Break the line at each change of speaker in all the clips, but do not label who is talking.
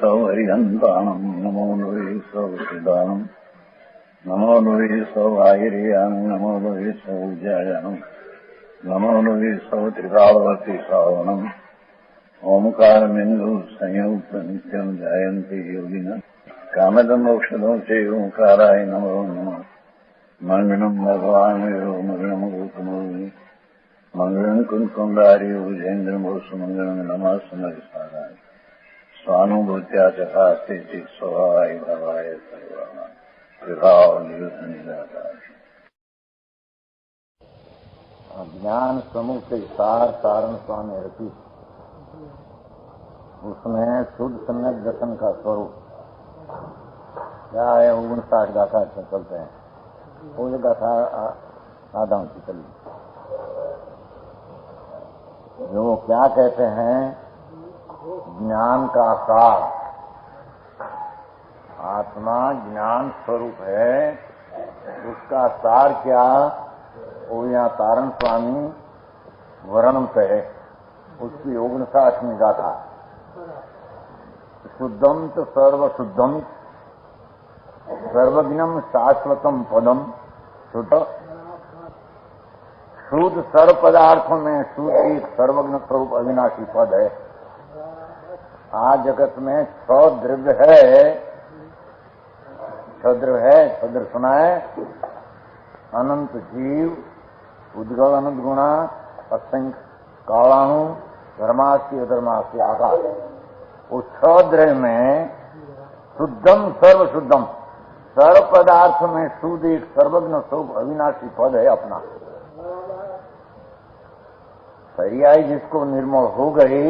सौ हरिहंताणम् नमो नुवे सौ सिदानम् नमो नुवे सौ आयर्यानम् नमो नुवे सौ उज्जायानम् नमो नुवे सौ त्रिकालवर्ति श्रावणम् ओंकारमिन्दु संयुक्त नित्यम् जायन्ति योगिनः कामदम् औषधम् चैव ओंकाराय नमो नमः मंगलम् भगवान् मंगलम् गौतमोऽग्नि मंगलम् कुंकुंडारि भुजेन्द्रमोसु मंगलम् नमः समरिसाराय स्वानुभूत्या चकास्ते स्वभावाय भावाय सर्वाणाम् विभाव निदाताय।
ज्ञान समूह के सार सारण स्वामी रची, उसमें शुद्ध सम्यक दर्शन का स्वरूप क्या है 59 गाथा चलते हैं। वो जो गाथा आधा की चली जो क्या कहते हैं ज्ञान का सार, आत्मा ज्ञान स्वरूप है, उसका सार क्या वो यहाँ तारण स्वामी वर्णन है। उसकी 59वीं गाथा शुद्धम तो सर्वशुद्धम सर्वज्ञम शाश्वतम पदम। शुद्ध सर्व पदार्थों में शुद्ध एक सर्वज्ञ स्वरूप अविनाशी पद है। आज जगत में 6 द्रव्य है, 6 द्रव्य है, 6 द्रव्य सुना है। अनंत जीव, उद्गल अनंत गुणा, असंख्य कालाणु, धर्मास्ति अधर्मास्ति आकाश। उस 6 द्रव्य में शुद्धम सर्वशुद्धम सर्व पदार्थ में शुद्ध एक सर्वज्ञ स्वरूप अविनाशी पद है अपना। पर्याय जिसको निर्मल हो गई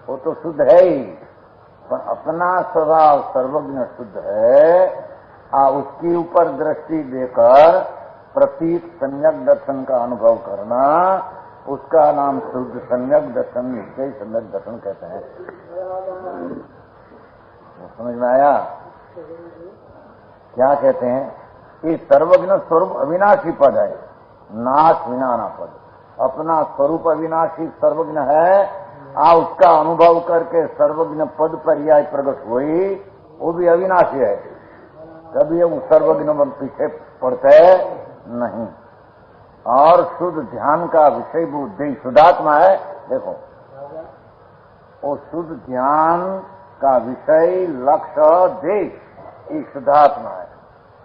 वो तो शुद्ध है ही, पर अपना स्वभाव सर्वज्ञ शुद्ध है। उसके ऊपर दृष्टि देकर प्रतीक सम्यक दर्शन का अनुभव करना, उसका नाम शुद्ध सम्यक दर्शन, निश्चय सम्यक दर्शन कहते हैं। समझ में आया क्या कहते हैं? ये सर्वज्ञ स्वरूप अविनाशी पद है, नाश विनाना पद। अपना स्वरूप अविनाशी सर्वज्ञ है, उसका अनुभव करके सर्वज्ञ पद पर्याय प्रकट हुई, वो भी अविनाशी है। कभी वो सर्वज्ञ पीछे पड़ते नहीं। और शुद्ध ध्यान का विषय बुद्धि शुद्धात्मा है। देखो वो शुद्ध ध्यान का विषय लक्ष्य देश ये शुद्धात्मा है।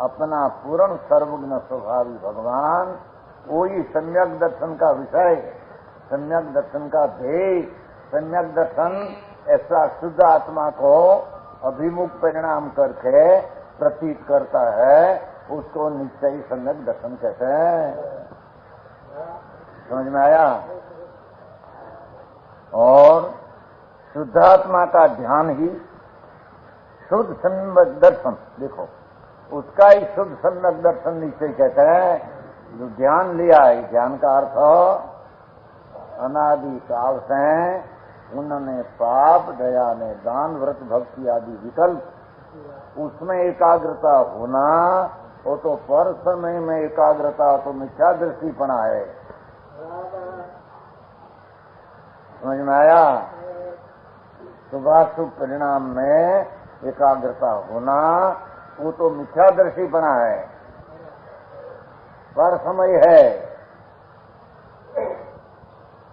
अपना पूर्ण सर्वज्ञ स्वभावी भगवान वही सम्यक दर्शन का विषय, सम्यक दर्शन का ध्येय। सम्यक दर्शन ऐसा शुद्ध आत्मा को अभिमुख परिणाम करके प्रतीत करता है, उसको निश्चय सम्यक दर्शन कहते हैं। समझ में आया? और शुद्धात्मा का ध्यान ही शुद्ध सम्यक दर्शन। देखो उसका ही शुद्ध सम्यक दर्शन निश्चय कहते हैं। जो ध्यान लिया है, ध्यान का अर्थ अनादि काल से उन्होंने पाप, दया ने दान, व्रत, भक्ति आदि विकल्प, उसमें एकाग्रता होना, वो तो पर समय में एकाग्रता तो मिथ्या दृष्टिपना है। समझ में आया? शुभाशुभ परिणाम में एकाग्रता होना वो तो मिथ्या दृष्टिपना है, पर समय है।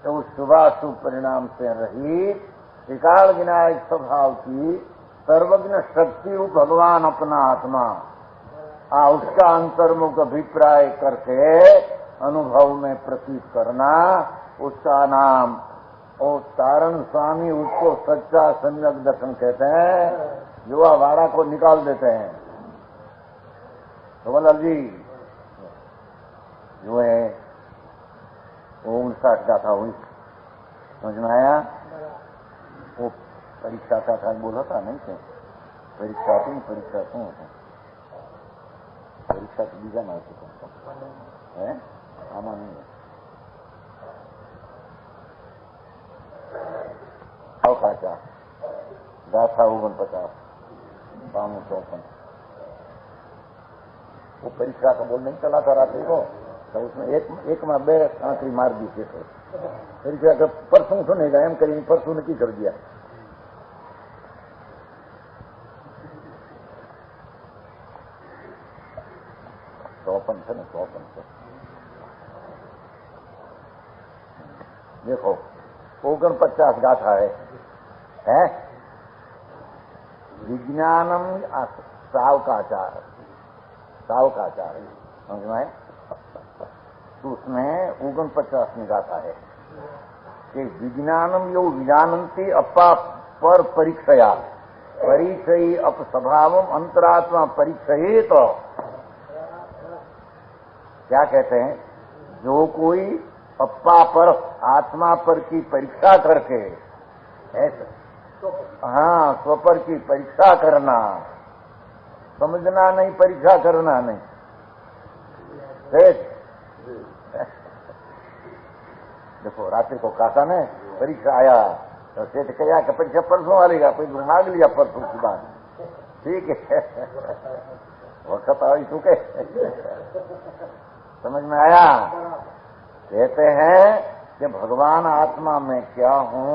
तो उस शुभाशुभ परिणाम से रहित त्रिकाल विनायक स्वभाव की सर्वज्ञ शक्ति रूप भगवान अपना आत्मा, उसका अंतर्मुख अभिप्राय करके अनुभव में प्रतीत करना, उसका नाम ओ तारण स्वामी, उसको सच्चा सम्यक दर्शन कहते हैं। युवा वाड़ा को निकाल देते हैं। तो बोलाल जी जो है 59 गाथा हुई, समझ में आया? वो परीक्षा का था बोला था नहीं थे? परीक्षा तो परीक्षा क्यों होता? परीक्षा तो बीजा ना है, आमा नहीं है। का गाथा 49 52 वो परीक्षा का बोल नहीं चला था रात्रि को, तो उसमें एक में 2 आंकड़ी मार दी थी। तो परीक्षा का परसों सुनेगा एम कहीं परसों ने की कर दिया। 54 છે ને 54 છે. देखो 49 गाथा है विज्ञानम सावकाचार समझ में आए? तो उसमें 49 गाथा है कि विज्ञानम यो विजानंती अपा पर परीक्षया परिचयी अप स्वभावम अंतरात्मा परिचयी. तो क्या कहते हैं? जो कोई अप्पा पर आत्मा पर की परीक्षा करके ऐसे हाँ स्वपर की परीक्षा करना, समझना नहीं, परीक्षा करना नहीं. देखो रात्रि को काका ने परीक्षा आया तो सेठ कहा कि परीक्षा परसों आएगा, कोई मांग लिया परसों की बात. ठीक है वक्त आई चुके. समझ में आया? कहते हैं कि भगवान आत्मा में क्या हूं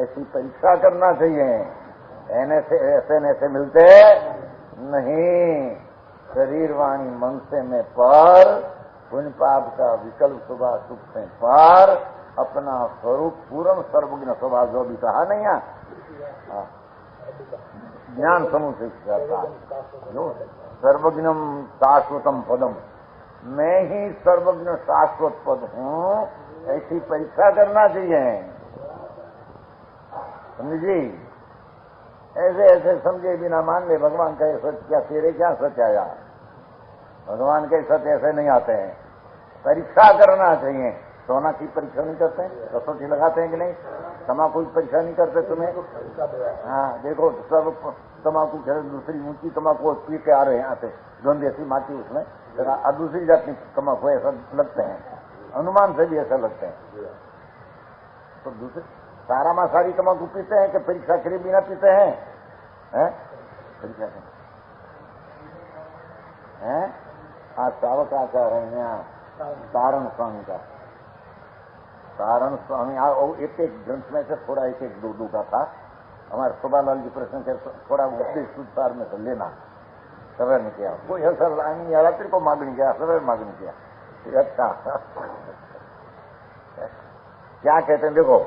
ऐसी परीक्षा करना चाहिए. ऐसे मिलते नहीं. शरीर वाणी मन से में पर पुण्य पाप का विकल्प सुबह सुख से पर अपना स्वरूप पूर्ण सर्वज्ञ स्वभाव जो भी कहा नहीं है ज्ञान समूह से जो सर्वज्ञम शाश्वतम पदम, मैं ही सर्वज्ञ शाश्वत पद हूं ऐसी परीक्षा करना चाहिए. समझी? ऐसे समझे बिना मान ले भगवान का सच क्या तेरे क्या सच आया. भगवान के सच ऐसे नहीं आते हैं. परीक्षा करना चाहिए. सोना की परीक्षा नहीं करते हैं? कसौटी लगाते हैं कि नहीं? तम्बाकू की परीक्षा नहीं करते तुम्हें? हाँ देखो सब तम्बाकू दूसरी ऊंची तम्बाकू पी के आ रहे हैं यहाँ से गंदी ऐसी माटी उसमें दूसरी जाति तम्बाकू ऐसा लगते हैं. अनुमान से भी ऐसा लगते हैं. तो दूसरे सारा में सारी तम्बाकू पीते हैं कि परीक्षा करे बिना पीते हैं? परीक्षा हैं? आज सावक आचार है यहाँ तारण स्वामी का. तारण स्वामी एक ग्रंथ में से थोड़ा एक दो का था. हमारे शोभालाल जी प्रश्न के थोड़ा उपदेश सुधार में से लेना सवेर ने किया. कोई असर रात्रि को मांगनी किया, सवेर मांगनी किया. अच्छा क्या कहते हैं? देखो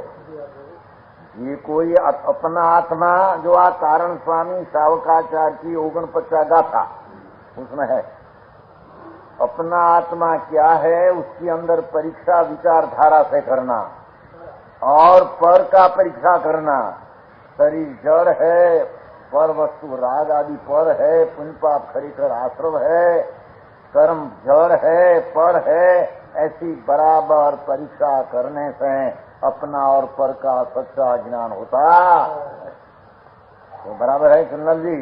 ये कोई अपना आत्मा जो आ तारण स्वामी सावकाचार्य की 49 गाथा उसमें है. अपना आत्मा क्या है उसके अंदर परीक्षा विचारधारा से करना और पर का परीक्षा करना. शरीर जड़ है, पर वस्तु राग आदि पर है, पुण्य पाप खरीकर आश्रव है, कर्म जड़ है पर है. ऐसी बराबर परीक्षा करने से अपना और पर का सच्चा ज्ञान होता. तो बराबर है सुनल जी.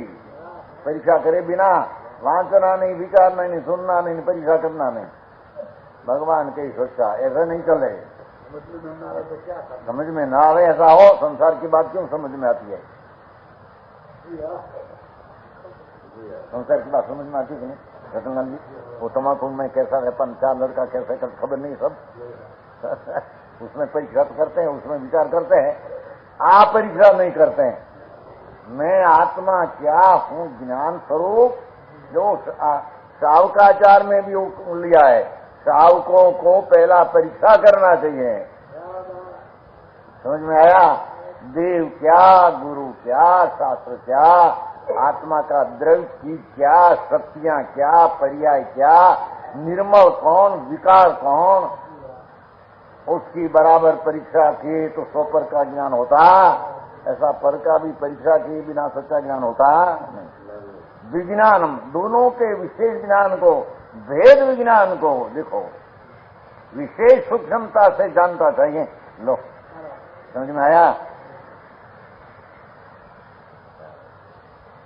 परीक्षा करे बिना वांचना नहीं, विचारना नहीं, सुनना नहीं, परीक्षा करना नहीं. भगवान की सोचा ऐसा नहीं चले. समझ में ना आवे ऐसा हो. संसार की बात क्यों समझ में आती है? संसार की बात समझ में आती है कि नहीं? रतनलाल जी वो तम्बाकू में कैसा है, 4 लड़का कैसे कर खबर नहीं सब. उसमें परीक्षा करते हैं, उसमें विचार करते हैं. आप परीक्षा नहीं करते हैं. मैं आत्मा क्या हूं ज्ञान स्वरूप जो सावकाचार में भी लिया है. सावकों को पहला परीक्षा करना चाहिए. समझ में आया? देव क्या, गुरु क्या, शास्त्र क्या, आत्मा का द्रव्य की क्या, शक्तियां क्या, पर्याय क्या, निर्मल कौन, विकार कौन, उसकी बराबर परीक्षा की तो स्वपर का ज्ञान होता. ऐसा पर का भी परीक्षा किए बिना सच्चा ज्ञान होता नहीं. विज्ञानम दोनों के विशेष ज्ञान को, भेद विज्ञान को देखो विशेष सूक्ष्मता से जानता चाहिए. लो समझ में आया?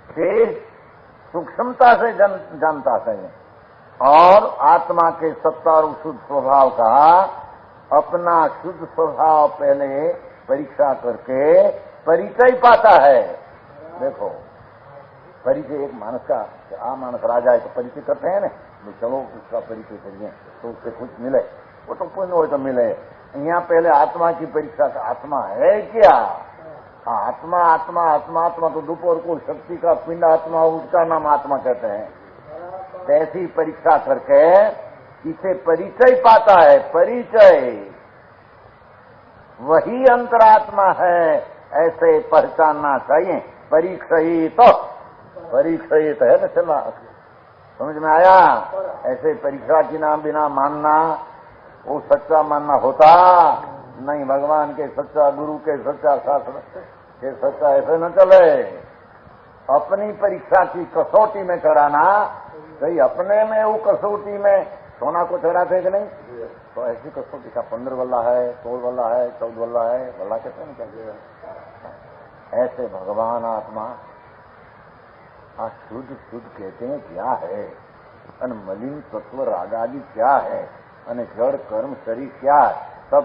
विशेष सूक्ष्मता से जानता चाहिए. और आत्मा के सत्ता और शुद्ध स्वभाव का अपना शुद्ध स्वभाव पहले परीक्षा करके परिचय पाता है. देखो परिचय एक मानस का, मानस राजा है तो परिचय करते हैं ना. चलो उसका परिचय करिए तो उससे कुछ मिले, वो तो पुण्य हो तो मिले. यहाँ पहले आत्मा की परीक्षा का. आत्मा है क्या? आत्मा आत्मा आत्मा आत्मा तो दोपहर को शक्ति का पिंड आत्मा, उसका नाम आत्मा कहते हैं. ऐसी परीक्षा करके इसे परिचय पाता है। परिचय वही अंतरात्मा है, ऐसे पहचानना चाहिए। परीक्षित है ना, चला समझ में आया? ऐसे परीक्षा के नाम बिना मानना वो सच्चा मानना होता नहीं। भगवान के सच्चा, गुरु के सच्चा, शास्त्र के सच्चा ऐसे न चले। अपनी परीक्षा की कसौटी में चढ़ाना सही। अपने में वो कसौटी में सोना को चढ़ाते कि नहीं? तो ऐसी कसौटी का 15 वल्ला है, 16 वल्ला है, 14 वल्ला है, वल्ला कैसे नहीं चाहिए? ऐसे भगवान आत्मा शुद्ध कहते हैं क्या है, और मलिन तत्व रागादि क्या है, और जड़ कर्म शरीर क्या है, सब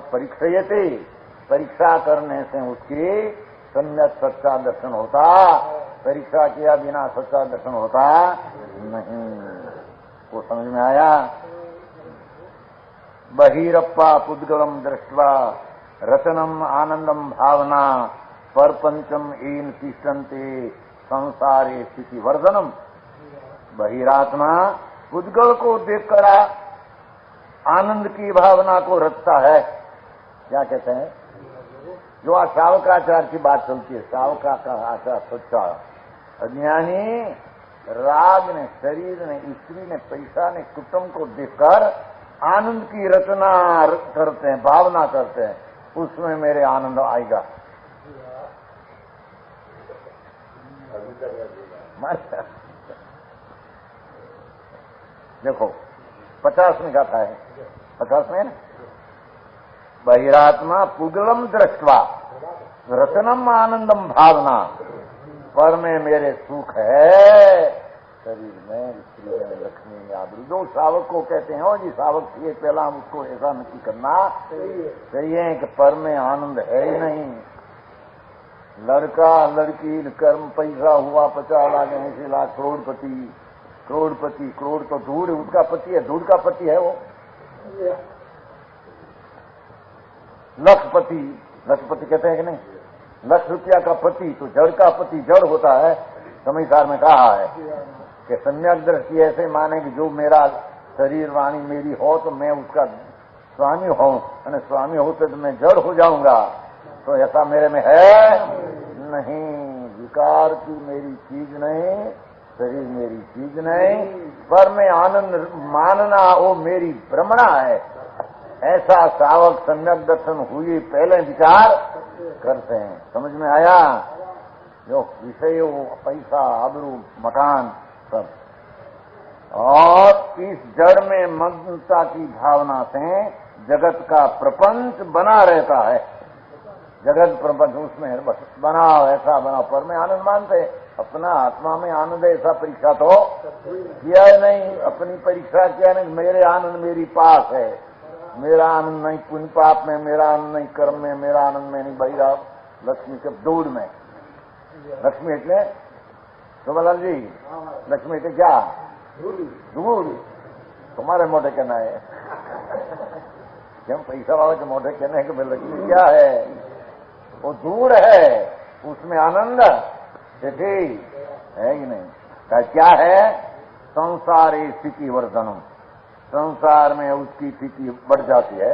परीक्षा करने से उसकी सम्यक सच्चा दर्शन होता। परीक्षा किया बिना सच्चा दर्शन होता नहीं। वो समझ में आया? बहिरप्पा पुद्गलम दृष्ट्वा रचनम आनंदम भावना परपंचम एन तिष्ठन्ते संसारे स्थिति वर्धनम। बहिरात्मा पुद्गल को देखकर आनंद की भावना को रचता है। क्या कहते हैं? जो शावकाचार की बात चलती है, शावका का आचार सच्चा। अज्ञानी राग ने, शरीर ने, स्त्री ने, पैसा ने, कुटुंब को देखकर आनंद की रचना करते हैं, भावना करते हैं, उसमें मेरे आनंद आएगा। देखो 50 में गाथा है, 50 में ना, बहिरात्मा पुगलम दृष्टवा रचनम आनंदम भावना। पर में मेरे सुख है, शरीर में, स्त्री में, लक्ष्मी में, आबरू। जो सावक को कहते हैं, जी सावक ये पहला हम उसको ऐसा नक्की करना चाहिए कि पर में आनंद है ही नहीं। लड़का लड़की कर्म पैसा हुआ 50 लाख 80 लाख करोड़पति, करोड़ तो धूड़ उसका पति है, धूड़ का पति है वो। लखपति कहते हैं कि नहीं? लाख रुपया का पति तो जड़ का पति जड़ होता है। समझदार में कहा है कि सम्यक दृष्टि ऐसे माने कि जो मेरा शरीर वाणी मेरी हो तो मैं उसका स्वामी हूं, और स्वामी होते तो मैं जड़ हो जाऊंगा। तो ऐसा मेरे में है नहीं। विकार की मेरी चीज नहीं, शरीर मेरी चीज नहीं, पर मैं आनंद मानना वो मेरी भ्रमणा है। ऐसा सावक सम्यक दर्शन हुई पहले विचार करते हैं। समझ में आया? जो विषय पैसा, आबरू, मकान सब, और इस जड़ में मग्नता की भावना से जगत का प्रपंच बना रहता है। जगत प्रपंच उसमें बनाओ, ऐसा बनाओ, पर में आनंद मानते। अपना आत्मा में आनंद है ऐसा परीक्षा तो किया है नहीं। अपनी परीक्षा किया नहीं, मेरे आनंद मेरी पास है। मेरा आनंद नहीं पुण्य पाप में, मेरा आनंद नहीं कर्म में, मेरा आनंद में नहीं बहिरा लक्ष्मी के दूर में। लक्ष्मी એટલે शोभालाल जी, लक्ष्मी એટલે क्या? दूर। तुम्हारे मोटे कहना है क्यों? पैसा वाले के मोटे कहना है कि भाई लक्ष्मी क्या है? वो दूर है, उसमें आनंद है कि नहीं? क्या है? संसारी स्थिति वर्धनम। संसार में उसकी स्थिति बढ़ जाती है।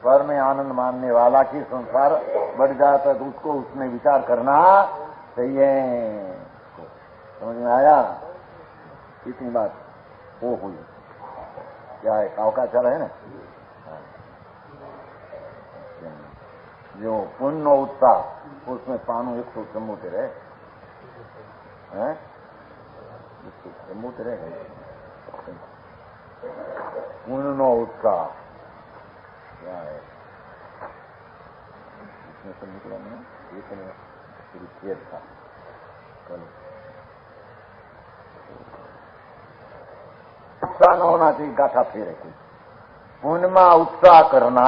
पर में आनंद मानने वाला की संसार बढ़ जाता है तो उसको उसमें विचार करना चाहिए। समझ में आया? इतनी बात वो हुई। क्या है? कावकाचार है ना, जो पुण्य उत्साह उसमें पानु 174 है, पुण्य उत्साह क्या है? इसमें सब निकला नहीं, ये था कल। उत्साह न होना चाहिए, गाथा फेरे कोई। पुण्य उत्साह करना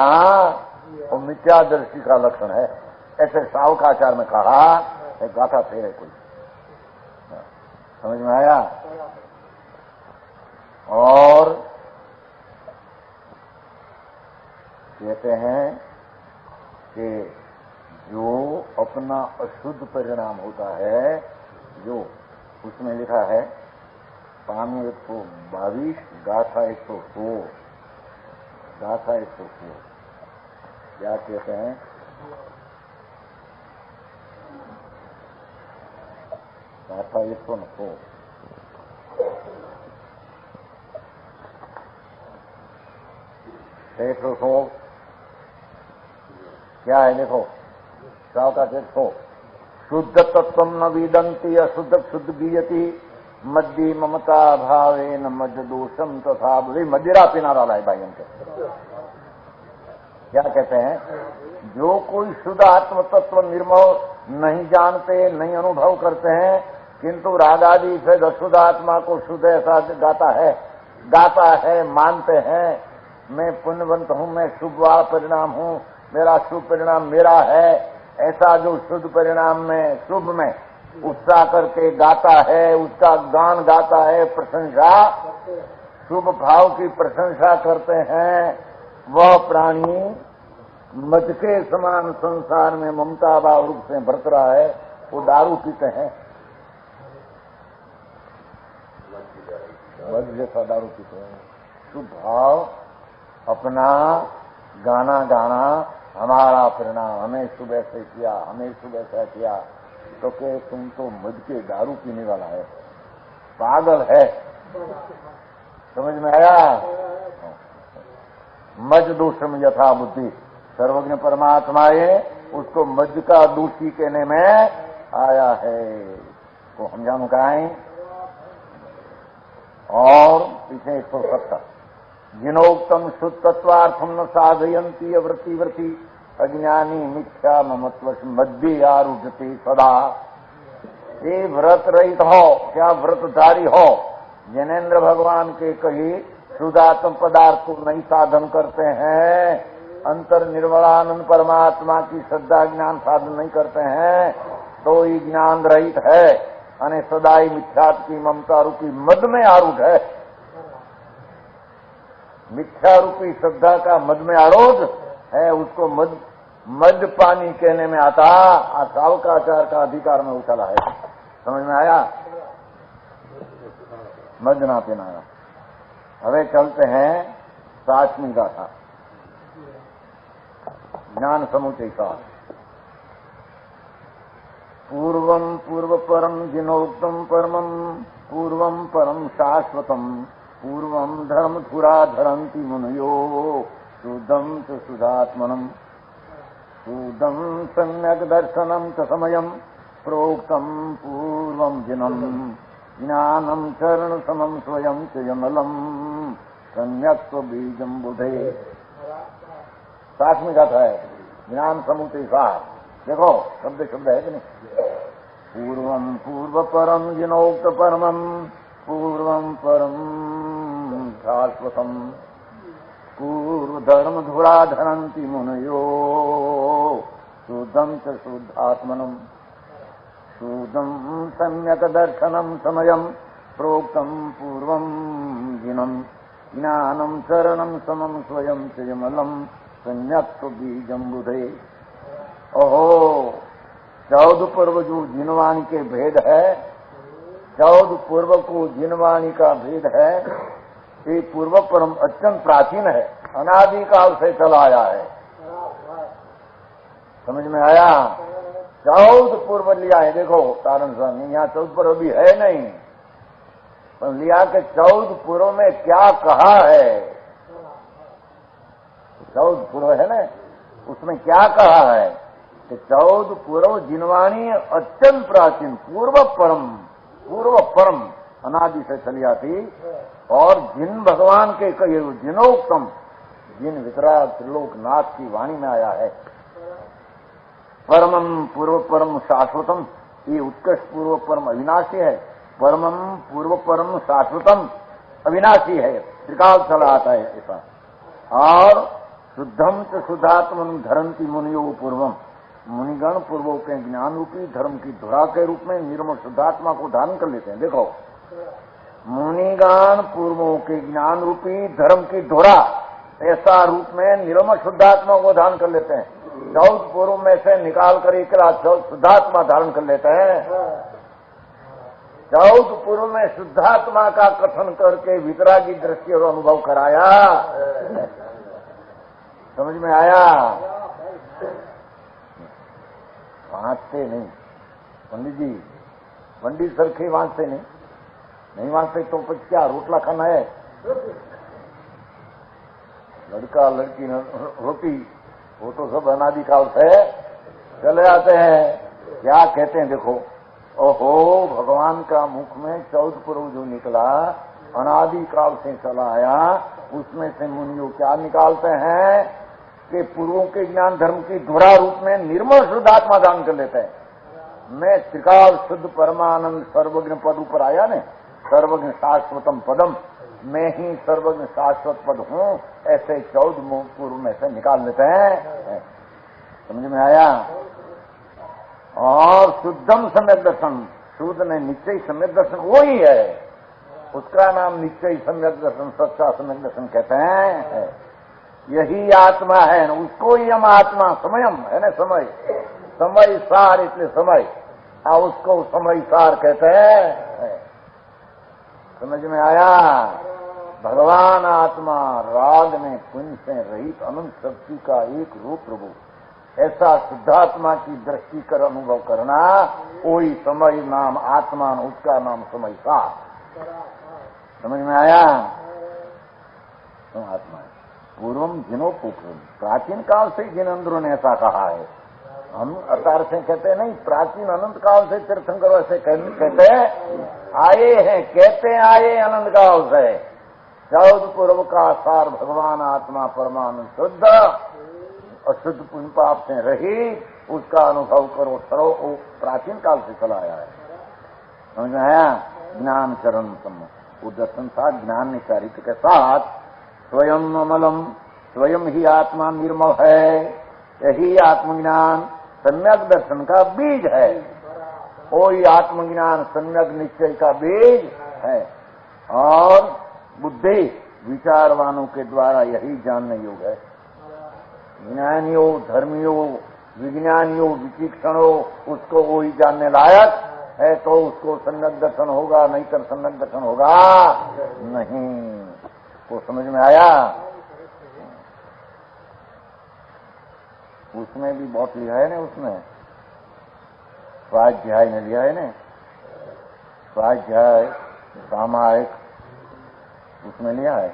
और मिथ्या दृष्टि का लक्षण है, ऐसे सावकाचार में कहा। एक गाथा फेरे कोई। समझ में आया? और कहते हैं कि जो अपना अशुद्ध परिणाम होता है, जो उसमें लिखा है पानी 122, गाथा 116, गाथा 116 क्या कहते हैं? गाथा 109 109 क्या है? देखो का 100 शुद्ध तत्व न विदंती अशुद्ध शुद्ध बीयती मद्दी ममता भावे न मद दोषम तथा बुरी। मदिरा पीना वाला है भाई उनके। क्या कहते हैं? जो कोई शुद्ध आत्म तत्व निर्मल नहीं जानते, नहीं अनुभव करते हैं, किंतु राग आदि से अशुद्ध आत्मा को शुद्ध ऐसा गाता है, मानते हैं। मैं पुण्यवंत हूं, मैं शुभ परिणाम हूं, मेरा शुभ परिणाम मेरा है, ऐसा जो शुद्ध परिणाम में शुभ में उत्साह करके गाता है, उसका गान गाता है, प्रशंसा, शुभ भाव की प्रशंसा करते हैं, वह प्राणी मद के समान संसार में ममता भाव रूप से बरत रहा है। वो दारू पीते हैं, मद जैसा दारू पीते हैं। शुभ भाव अपना गाना हमारा परिणाम, हमें शुभ ऐसे किया, हमें शुभ ऐसा किया, तो के तुम तो मद के दारू पीने वाला है, पागल है। समझ में आया? मज दोषम यथा बुद्धि। सर्वज्ञ परमात्मा ये उसको मज का दूषी कहने में आया है। को हम जानू कहें। और पीछे 170 जिनोक्तम शुद्ध तत्वार्थम न साधयंती वृत्ति अज्ञानी मिथ्या ममत्व मध्य आरूढ़ति सदा। ये व्रत रहित हो, क्या व्रतधारी हो, जैनेन्द्र भगवान के कही शुद्धात्म पदार्थ को नहीं साधन करते हैं, अंतर निर्मलानंद परमात्मा की श्रद्धा ज्ञान साधन नहीं करते हैं, तो ये ज्ञान रहित है, अने सदाई मिथ्यात्व की ममता रूपी मद में आरूढ़ है। मिथ्या रूपी श्रद्धा का मद में आरूढ़ है, उसको मद पानी कहने में आता। सावकाचार का अधिकार में उछला है। समझ में आया? मद ना पीना। हमें चलते हैं 7वीं गाथा ज्ञान समुचय का। पूर्वम पूर्व परम जिनोक्तम परमम पूर्वम परम शाश्वतम पूर्वम धर्म धुरा धरंती मुनयो शुद्धम च शुद्धात्मनम शुद्धम सम्यक दर्शनम च समयम प्रोक्तम पूर्वम जिनम ज्ञानम चरण समम स्वयं च यमलम सम्यक बीजम बुधे। 7वीं गाथा है ज्ञान समुचय सार। देखो शब्द है कि नहीं? पूर्वम पूर्व परम जिनोक्त परमम पूर्वम परम शाश्वतम पूर्व धर्म धुरा धरंती मुनयो शुद्धम च शुद्धात्मनम शुद्धम सम्यक दर्शनम समयम प्रोक्तम पूर्वम जिनम ज्ञानम चरणम समम स्वयं च यमलम सम्यक बीजम बुधे। ओहो 14 पूर्व जो जिनवाणी के भेद है, 14 पूर्व को जिनवाणी का भेद है। ये पूर्व परम अत्यंत प्राचीन है, अनादि काल से चला आया है। समझ में आया? 14 पूर्व लिया है। देखो तारण स्वामी यहाँ 14 पूर्व भी है नहीं, पर लिया के 14 पूर्व में क्या कहा है। 14 पूर्व है ना, उसमें क्या कहा है कि 14 पूर्व जिनवाणी अत्यंत प्राचीन पूर्व परम अनादि से चली आती। और जिन भगवान के कहे जिनोक्तम जिन वितराग त्रिलोकनाथ की वाणी में आया है। परमम पूर्व परम शाश्वतम, ये उत्कृष्ट पूर्व परम अविनाशी है। परमम पूर्व परम शाश्वतम अविनाशी है, त्रिकाल चला आता है ऐसा। और शुद्धम च शुद्धात्मन धरंती मुनियो पूर्वम, मुनिगण पूर्वों के ज्ञान रूपी धर्म की धुरा के रूप में निर्मल शुद्धात्मा को धारण कर लेते हैं। देखो मुनिगण पूर्वों के ज्ञान रूपी धर्म की धुरा ऐसा रूप में निर्मल शुद्धात्मा को धारण कर लेते हैं। 14 पूर्व में से निकाल कर एक शुद्धात्मा धारण कर लेते हैं। 14 पूर्व में शुद्धात्मा का कथन करके वितरागी दृष्टि और अनुभव कराया। समझ में आया? वांचते नहीं पंडित जी, पंडित सरखे वांचते नहीं वांचते तो कुछ क्या रोटला खाना है? लड़का लड़की रोटी वो तो सब अनादिकाल से चले आते हैं। क्या कहते हैं देखो, ओहो भगवान का मुख में 14 पूर्व जो निकला अनादिकाल से चला आया, उसमें से मुनियों क्या निकालते हैं कि पूर्वों के ज्ञान धर्म की धुरा रूप में निर्मल शुद्ध आत्मा दान कर लेते हैं। मैं त्रिकाल शुद्ध परमानंद सर्वज्ञ पद ऊपर आया ने, सर्वज्ञ शाश्वतम पदम, मैं ही सर्वज्ञ शाश्वत पद हूँ, ऐसे 14 पूर्व में से निकाल लेते हैं। समझ में आया? और शुद्धम सम्यक दर्शन, शुद्ध ने निश्चय सम्यक दर्शन वो ही है, उसका नाम निश्चय सम्यक दर्शन, सच्चा सम्यक दर्शन कहते हैं। यही आत्मा है न, उसको ही हम आत्मा समयम है ना, समय सार, इसलिए समय उसको समय सार कहते हैं। समझ में आया? भगवान आत्मा राग में पुण्य से रहित अनंत शक्ति का एक रूप प्रभु, ऐसा शुद्धात्मा की दृष्टि कर अनुभव करना, वही समय नाम आत्मा, उसका नाम समय सार। समझ में आया? तो आत्मा है पूर्वम जिनोपुत्रम, प्राचीन काल से जिनेंद्रों ने ऐसा कहा है। हम अवतार से कहते नहीं, प्राचीन अनंत काल से तीर्थंकर ऐसे कहते आए हैं, कहते आए अनंत काल से। 14 पूर्व का सार भगवान आत्मा परमानंद शुद्ध, अशुद्ध पुण्य पाप से रहित, उसका अनुभव करो सरो, प्राचीन काल से चला आया है। समझ में आया? ज्ञान चरण सम, वो दर्शन था ज्ञान चारित्र के साथ। स्वयं अमलम, स्वयं ही आत्मा निर्मल है, यही आत्मज्ञान सम्यक दर्शन का बीज है। वही आत्मज्ञान सम्यक निश्चय का बीज है, और बुद्धि विचारवानों के द्वारा यही जानने योग्य है। ज्ञानियों, धर्मियों, विज्ञानियों, विचक्षणों, उसको वही जानने लायक है, तो उसको सम्यक दर्शन होगा, नहीं तो सम्यक दर्शन होगा नहीं। तो समझ में आया? उसमें भी बहुत लिया है ना, उसमें स्वाध्याय ने लिया है ना, स्वाध्याय सामायिक उसमें लिया है,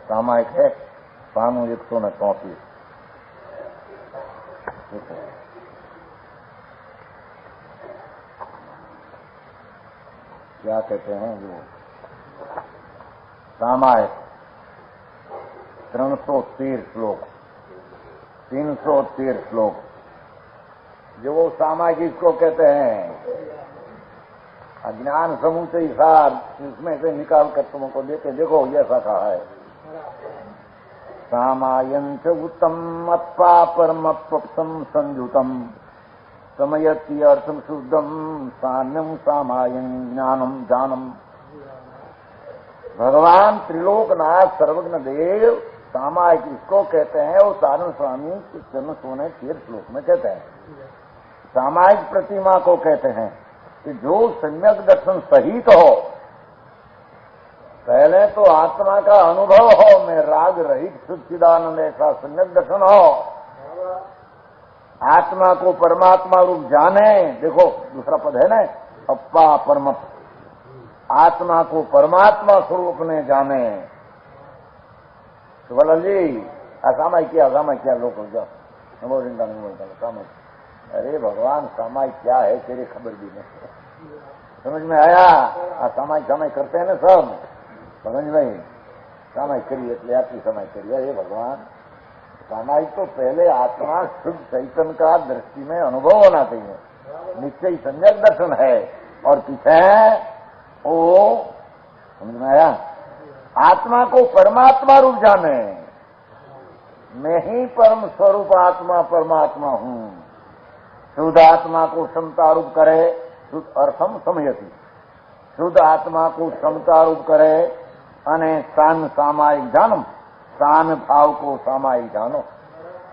सामायिक है पानु 134। क्या कहते हैं वो सामायिक 313 श्लोक, 313 श्लोक, जो वो सामाजिक को कहते हैं अज्ञान समुचय सार, इसमें से निकाल कर तुमको देते देखो, ये ऐसा कहा है। सामायंच उत्तम अप्पा परमत्वप्सम संयुतम समयति अर्थम शुद्धम सान्यम सामायं ज्ञानम जानम। भगवान त्रिलोकनाथ सर्वज्ञ देव सामायिक इसको कहते हैं, वो सारण स्वामी चरण सोने 13 श्लोक में कहते हैं। सामायिक प्रतिमा को कहते हैं कि जो सम्यक दर्शन सहित हो, पहले तो आत्मा का अनुभव हो, मैं राग रहित सच्चिदानंद ऐसा सम्यक दर्शन हो, आत्मा को परमात्मा रूप जाने। देखो दूसरा पद है ना, अप्पा परम, आत्मा को परमात्मा स्वरूप में जाने। तो बोला जी असामाय किया लोग हो जाओ, नमो वृंदावन बोलता सामाय। अरे भगवान सामाय क्या है तेरी खबर भी नहीं। समझ में आया? सामाय करते हैं ना सब, समझ में सामाय करिए એટલે આટલી समय करिए। अरे भगवान सामाय तो पहले आत्मा शुद्ध चैतन्य का दृष्टि में अनुभव होना चाहिए, निश्चय सम्यक दर्शन है, और पीछे ओ समझ में आया? आत्मा को परमात्मा रूप जाने, मैं ही परम स्वरूप आत्मा परमात्मा हूँ। शुद्ध आत्मा को समता रूप करे, शुद्ध अर्थम समयति, शुद्ध आत्मा को समता रूप करे, अने सान सामायिक जानम, सान भाव को सामायिक जानो।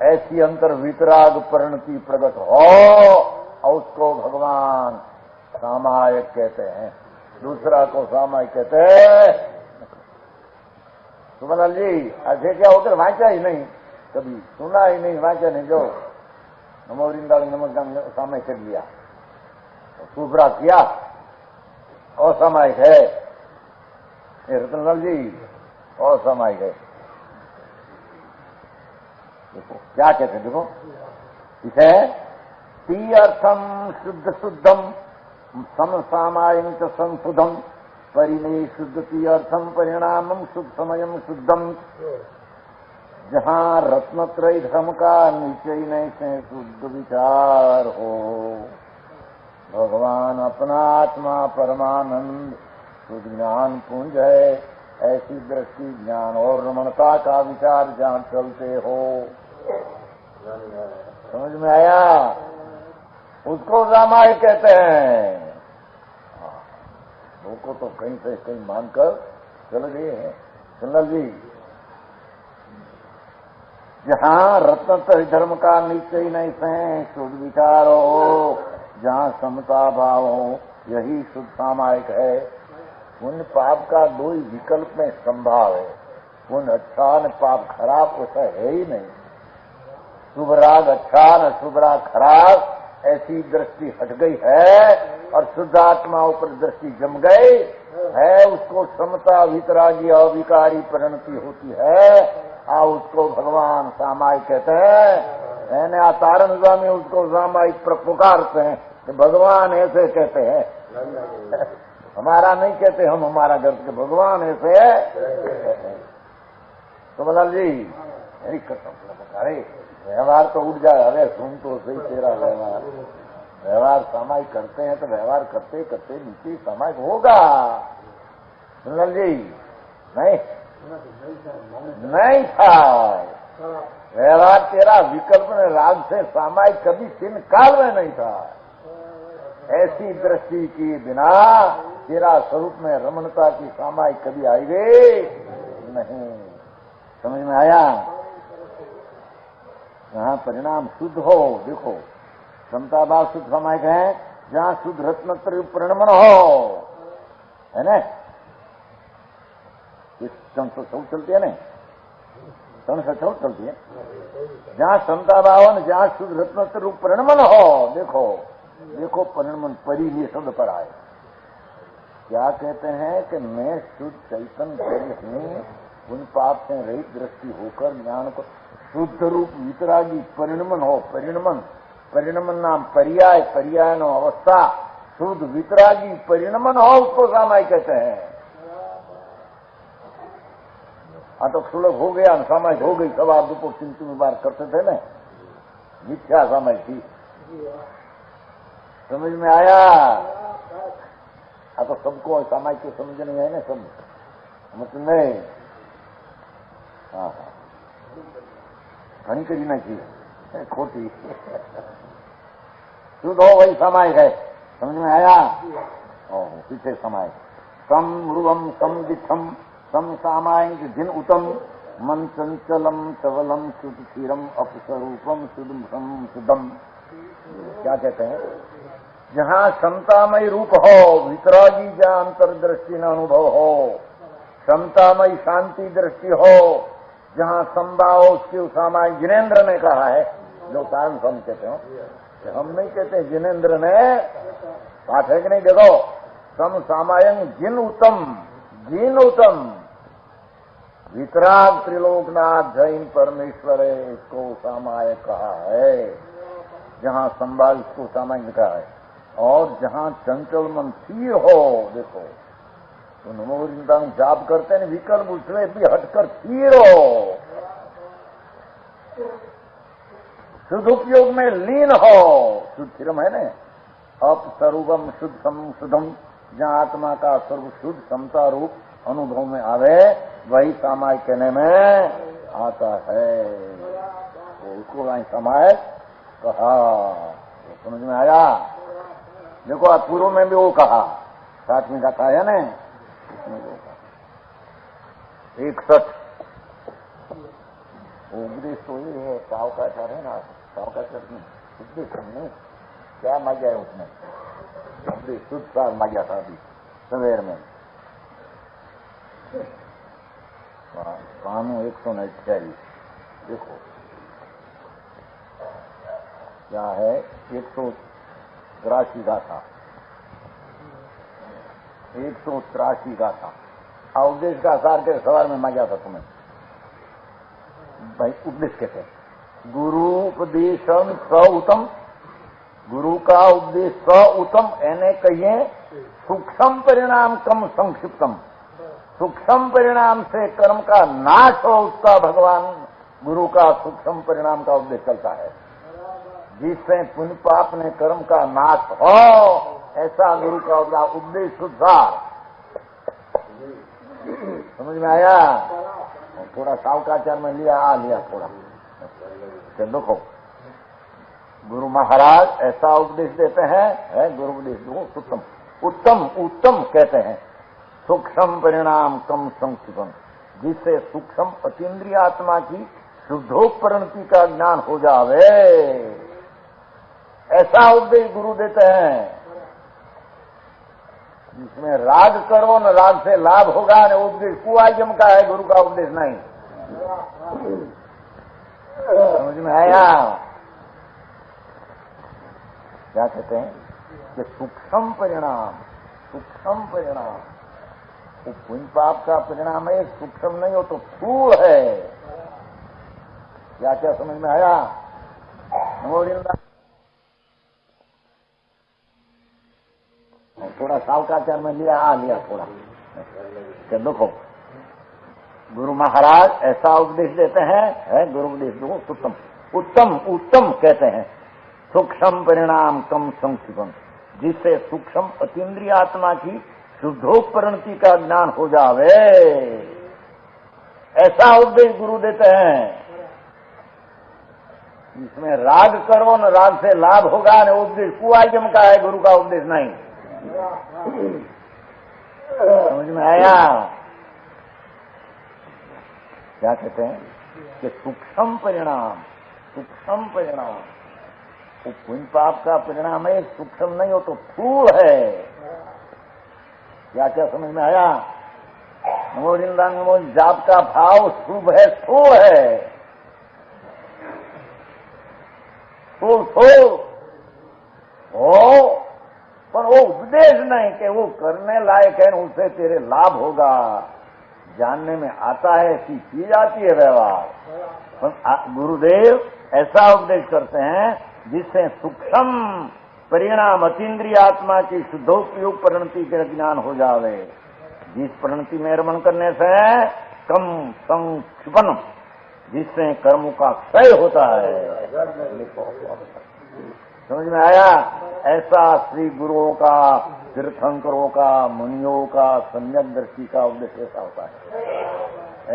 ऐसी अंतर वितराग परिणति प्रकट हो, और उसको भगवान सामायिक कहते हैं, दूसरा को सामायिक कहते हैं। सुमनलाल जी ऐसे क्या होकर वांचा ही नहीं, कभी सुना ही नहीं, वांचा नहीं, जो नमो वृंदावन नमस्कार सामयिक कर लिया, सुभरा किया, असामायिक है। ये रतनलाल जी असामायिक है। देखो क्या कहते हैं, देखो इसे ती अर्थम शुद्ध शुद्धम समसामायं च संशुद्धम परिणय शुद्धति अर्थम परिणामम शुद्ध समयम शुद्धम। जहां रत्नत्रय धर्म का निश्चय नहीं से शुद्ध विचार हो, भगवान अपना आत्मा परमानंद शुद्ध ज्ञान पुंज है, ऐसी दृष्टि ज्ञान और रमणता का विचार जहां चलते हो, समझ में आया, उसको सामायिक कहते हैं। लोगों को तो कहीं से कहीं मानकर चल गए हैं। सुनल जी, जहां रत्नत्रय धर्म का निश्चय नहीं से शुद्ध विचार हो, जहां समता भाव हो, यही शुद्ध सामायिक है। पुण्य पाप का दो ही विकल्प में संभाव है, पुण्य अच्छा न पाप खराब, ऐसा है ही नहीं। शुभ राग अच्छा न शुभ राग खराब, ऐसी दृष्टि हट गई है और शुद्धात्माओं पर दृष्टि जम गई है, उसको समता वितरागी अविकारी परिणति होती है, उसको भगवान सामायिक कहते हैं। मैंने तारण स्वामी उसको सामायिक पुकारते हैं कि भगवान ऐसे कहते हैं, हमारा नहीं कहते हम, हमारा घर के भगवान ऐसे है। तो मलाल जी मेरी कसम, अरे व्यवहार तो उठ जाए, अरे सुन तो सही तेरा व्यवहार सामायिक करते हैं तो व्यवहार करते करते नीचे सामायिक होगा। सुनल जी नहीं था व्यवहार तेरा विकल्प में राग से सामायिक कभी चिन्ह काल में नहीं था। ऐसी दृष्टि के बिना तेरा स्वरूप में रमणता की सामायिक कभी आएगी नहीं। समझ में आया? जहाँ परिणाम शुद्ध हो, देखो समता भाव शुद्ध सामायिक है, जहाँ शुद्ध रत्नत्रय परिणमन हो, है ना, इस तन से सब चलती है ना, तन से सब चलती है। जहाँ समता भाव, जहाँ शुद्ध रत्नत्रय परिणमन हो, देखो देखो परिणमन परी ये शब्द पर आए, क्या कहते हैं कि मैं शुद्ध चैतन्य हूँ, उन पाप से रहित दृष्टि होकर ज्ञान को शुद्ध रूप वितरागी परिणमन हो। परिणमन नाम पर्याय, पर्याय नो अवस्था, शुद्ध वितरागी परिणमन हो, उसको सामायिक कहते हैं। तो सुलभ हो गया, सामायिक हो गई, सवार दोपहर 3 बार करते थे ना, मिथ्या सामायिक थी। समझ में आया? तो सबको सामायिक को समझ नहीं है ना, सब मतलब नहीं। हाँ घनी करी ना चाहिए, खोटी शुद्ध हो वही सामायिक है। समझ में आया? पीछे सामायिक सम रूपम सम दिठम सम सामायिक जिन उत्तम मन चंचलम चवलम शुद्ध क्षीरम अपस्वरूपम शुद्धम शुद्धम। क्या कहते हैं? जहाँ समतामय रूप हो, वितरागी जहाँ अंतर्दृष्टि न अनुभव हो, समतामय शांति दृष्टि हो, जहाँ संभाव उसकी सामायिक जिनेन्द्र ने कहा है, जो कारण हम कहते हो, हम नहीं कहते, जिनेन्द्र ने बात है कि नहीं? देखो सम सामायं जिन उत्तम वितराग त्रिलोकनाथ जैन परमेश्वर है, इसको सामायिक कहा है। जहाँ संभाव इसको सामायिक कहा है, और जहाँ चंचल मन स्थिर हो, देखो तो नमो वृंदावन जाप करते हैं, विकल्प उसमें भी हटकर स्थिर हो, शुद्ध उपयोग में लीन हो, शुद्ध चिरम है ना, अपस्वरूपम शुद्धम शुद्धम, जहाँ आत्मा का स्वरूप शुद्ध समता रूप अनुभव में आवे, वही सामायिक कहने में आता है। तो उसको वही सामायिक कहा। तो समझ में आया? देखो आप पूर्व में भी वो कहा, साथ में कहा है ना, 61 उपदेश तो ये है, काव का है ना, काव का उपदेश नहीं, क्या मजा है उसमें? अपनी शुद्ध सार मांगा था अभी सवेर में। कानून 148 देखो क्या है, 183 गाथा, 183 गाथा। उपदेश का सार के सवाल में मांगा था तुम्हें भाई। उपदेश कैसे? गुरु उपदेशम स उत्तम, गुरु का उपदेश स उत्तम, यानी कहिए सूक्ष्म परिणाम कम संक्षिप्तम। सूक्ष्म परिणाम से कर्म का नाश हो, उसका भगवान गुरु का सूक्ष्म परिणाम का उपदेश चलता है। जिससे पुण्य पाप ने कर्म का नाश हो, ऐसा गुरु का उपदेश सुधार। समझ में आया? थोड़ा सावकाचार में लिया थोड़ा। देखो गुरु महाराज ऐसा उपदेश देते हैं, गुरु उपदेश दो उत्तम उत्तम उत्तम कहते हैं। सूक्ष्म परिणाम कम संक्षिप्तम, जिससे सूक्ष्म अतीन्द्रिय आत्मा की शुद्धोपरिणति का ज्ञान हो जावे, ऐसा उपदेश गुरु देते हैं। जिसमें राग करो न राग से लाभ होगा, न उपदेश कुआजम का है, गुरु का उपदेश नहीं। समझ में आया? क्या कहते हैं कि सूक्ष्म परिणाम, सूक्ष्म परिणाम वो पुण्य पाप का परिणाम है, सूक्ष्म नहीं हो तो स्थूल है। क्या क्या समझ में आया? थोड़ा सावकाचार में लिया थोड़ा। देखो गुरु महाराज ऐसा उपदेश देते हैं, गुरु उपदेश दो उत्तम उत्तम उत्तम कहते हैं। सूक्ष्म परिणाम कम संक्षिप्तम, जिससे सूक्ष्म अतीन्द्रिय आत्मा की शुद्धोपरिणति का ज्ञान हो जावे, ऐसा उपदेश गुरु देते हैं। इसमें राग करो न राग से लाभ होगा, न उपदेश कुआजम का है, गुरु का उपदेश नहीं। समझ में आया? क्या कहते हैं कि सूक्ष्म परिणाम, सूक्ष्म परिणाम वो पुण्य पाप का परिणाम है, सूक्ष्म नहीं हो तो स्थूल है। क्या क्या समझ में आया? नमो जाप का भाव शुभ है, स्थूल है, स्थूल हो, पर वो उपदेश नहीं कि वो करने लायक है, उससे तेरे लाभ होगा, जानने में आता है, ऐसी चीज आती है व्यवहार। गुरुदेव ऐसा उपदेश करते हैं जिससे सूक्ष्म परिणाम अतीन्द्रिय आत्मा की शुद्धोपयोग परिणति के ज्ञान हो जावे। जिस परिणति में रमण करने से कम संक्षिपन, जिससे कर्मों का क्षय होता है। समझ में आया? ऐसा श्री गुरुओं का, तीर्थंकरों का, मुनियों का, सम्यक दृष्टि का उपदेश ऐसा होता है।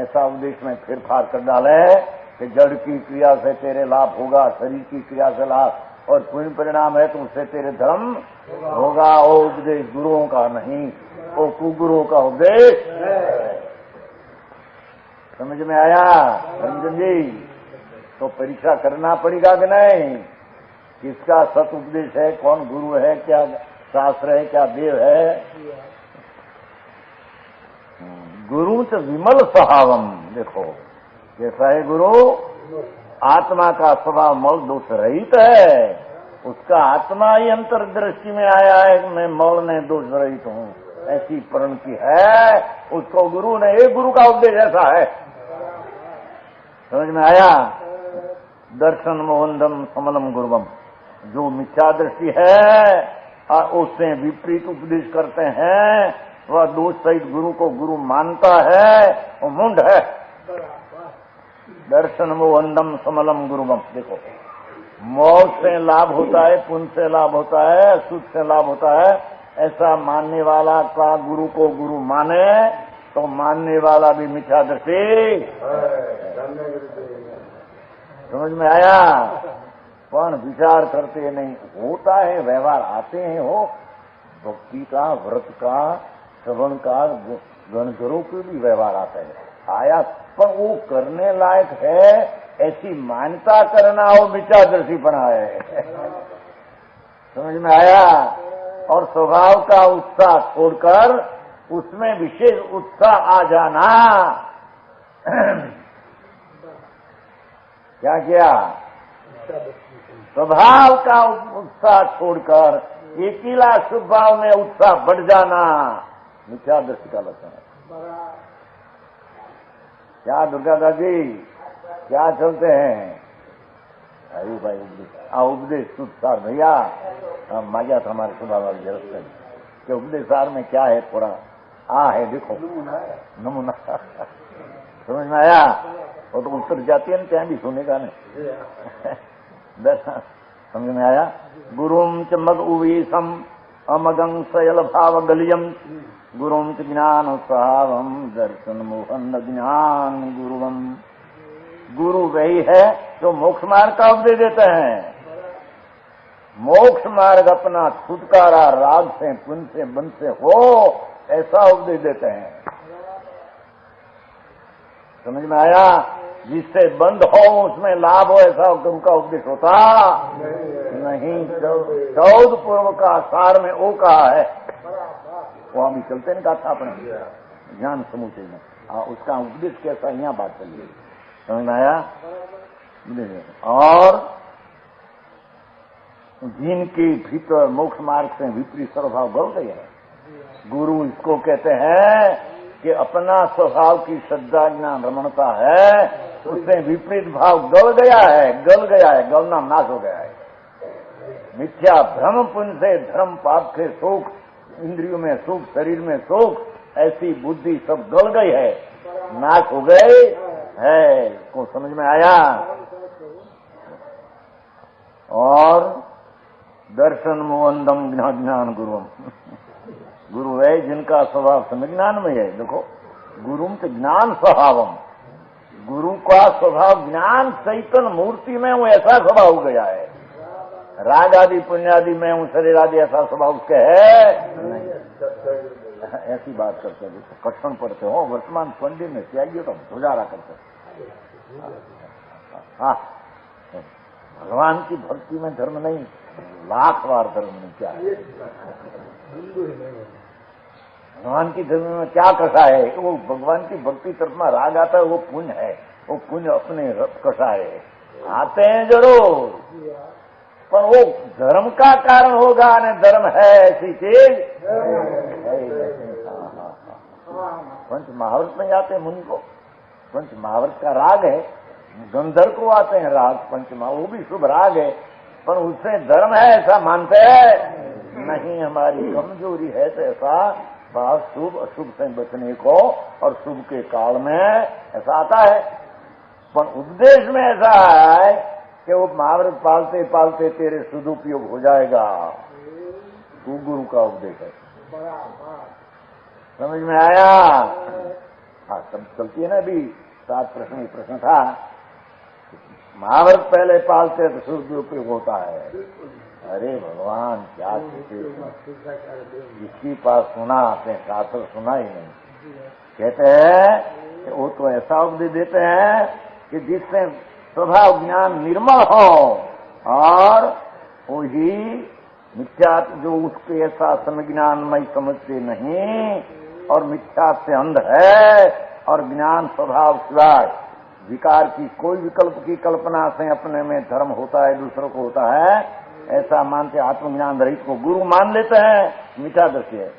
ऐसा उपदेश में फिर फार कर डाले कि जड़ की क्रिया से तेरे लाभ होगा, शरीर की क्रिया से लाभ, और पुण्य परिणाम है तो उससे तेरे धर्म होगा। वो उपदेश गुरुओं का नहीं, वो कुगुरुओं का उपदेश। समझ में आया रंजन जी? तो परीक्षा करना पड़ेगा कि नहीं? किसका सत उपदेश है, कौन गुरु है, क्या शास्त्र है, क्या देव है? गुरु तो विमल स्वभावम। देखो कैसा है गुरु? आत्मा का स्वभाव मल दोष रहित है, उसका आत्मा ही अंतर्दृष्टि में आया है, मैं मल में दोष रहित हूँ, ऐसी परिणति है। उसको गुरु ने, एक गुरु का उपदेश ऐसा है। समझ में आया? दर्शन मोहनदम समलम गुरुवम, जो मिथ्या दृष्टि है उससे विपरीत उपदेश करते हैं, वह दोष सहित गुरु को गुरु मानता है, वो मुंड है। दर्शन मोहनदम समलम गुरुवम। देखो मोह से लाभ होता है, पुण्य से लाभ होता है, सुख से लाभ होता है, ऐसा मानने वाला का गुरु को गुरु माने तो मानने वाला भी मिथ्या दृष्टि। समझ में आया? पण विचार करते नहीं, होता है व्यवहार, आते हैं हो भक्ति का, व्रत का, श्रवण का, गणगरों के भी व्यवहार आता है, आया, पर वो करने लायक है ऐसी मान्यता करना हो मिथ्या दृष्टि बना है। समझ में आया? और स्वभाव का उत्साह छोड़कर उसमें विशेष उत्साह आ जाना। क्या किया? स्वभाव का उत्साह छोड़कर एकीला शुभ भाव में उत्साह बढ़ जाना मिथ्या दृष्टि का लक्षण है। क्या दुर्गा दादी क्या चलते हैं? अरे भाई उपदेश सुधार भैया माया था हमारे स्वभाव वाली जरूरत कि उपदेशार में क्या है, थोड़ा है देखो नमूना समझ में आया? वो तो उत्तर जाती है ना, क्या भी सुनेगा नहीं। समझ में आया? गुरुम च मग उवीसम अमगं सयल भाव गलियम गुरुम च ज्ञान स्वभावम दर्शन मोहन ज्ञान गुरुवम। गुरु वही है जो मोक्ष मार्ग का उपदेश देते हैं। मोक्ष मार्ग अपना छुटकारा राग से पुण्य से बंध से हो ऐसा उपदेश देते हैं। समझ में आया? जिससे बंद हो उसमें लाभ हो ऐसा गुरु का उपदेश होता नहीं। 14 पूर्व का सार में वो कहा है, वो हम चलते नहीं कहा था अपने ज्ञान समुचय में। उसका उपदेश कैसा यहाँ बात चलिए। समझ में आया? और जिनके भीतर मोक्ष मार्ग से विपरीत स्वभाव गल गए हैं, गुरु इसको कहते हैं कि अपना स्वभाव की श्रद्धा ज्ञान रमणता है, उससे विपरीत भाव गल गया है। गलना नाश हो गया है। मिथ्या भ्रम पुण्य से धर्म पाप के सुख, इंद्रियों में सुख, शरीर में सुख, ऐसी बुद्धि सब गल गई है, नाश हो गई है। को समझ में आया? और दर्शन मोहनदम ज्ञान गुरुम। गुरु है जिनका स्वभाव समझ ज्ञान में है। देखो गुरुम तो ज्ञान स्वभावम, गुरु का स्वभाव ज्ञान चैतन्य मूर्ति में वो ऐसा स्वभाव हो गया है। राग आदि पुण्यादि में हूँ, शरीर आदि ऐसा स्वभाव उसके है नहीं। ऐसी बात करते हैं तो कठिन पढ़ते हो। वर्तमान पंडित में त्यागिए तो गुजारा करते। हाँ, भगवान की भक्ति में धर्म नहीं, लाख बार धर्म नहीं। क्या है भगवान की धर्म में क्या कसा है? वो भगवान की भक्ति तरफ में राग आता है, वो पुण्य है। वो पुण्य अपने कसा है, आते हैं जरूर, पर वो धर्म का कारण होगा न धर्म है ऐसी चीज। पंच महावृत में जाते हैं मुनि को, पंच महावृत का राग है। गंधर्व को आते हैं राग पंच महा, वो भी शुभ राग है, पर उससे धर्म है ऐसा मानते हैं नहीं। हमारी कमजोरी है तो ऐसा भाव शुभ अशुभ से बचने को, और शुभ के काल में ऐसा आता है। पर उपदेश में ऐसा है कि वो महावृत पालते पालते तेरे सदुपयोग हो जाएगा। तू गुरु का उपदेश है। समझ में आया? हाँ, सब चलती है ना। अभी 7 प्रश्न, एक प्रश्न था, महावृत पहले पालते तो सदुपयोग होता है। अरे भगवान क्या जिसकी पास सुना अपने शास्त्र सुना ही नहीं। कहते हैं कि वो तो ऐसा उपदेश देते हैं कि जिससे स्वभाव ज्ञान निर्मल हो, और वही मिथ्या जो उसके ऐसा समज्ञानमय समझते नहीं और मिथ्या से अंध है, और ज्ञान स्वभाव सिवाय विकार की कोई विकल्प की कल्पना से अपने में धर्म होता है, दूसरों को होता है, ऐसा मानते आत्मज्ञान रहित को गुरु मान लेते हैं। मिथ्या दृष्टि है।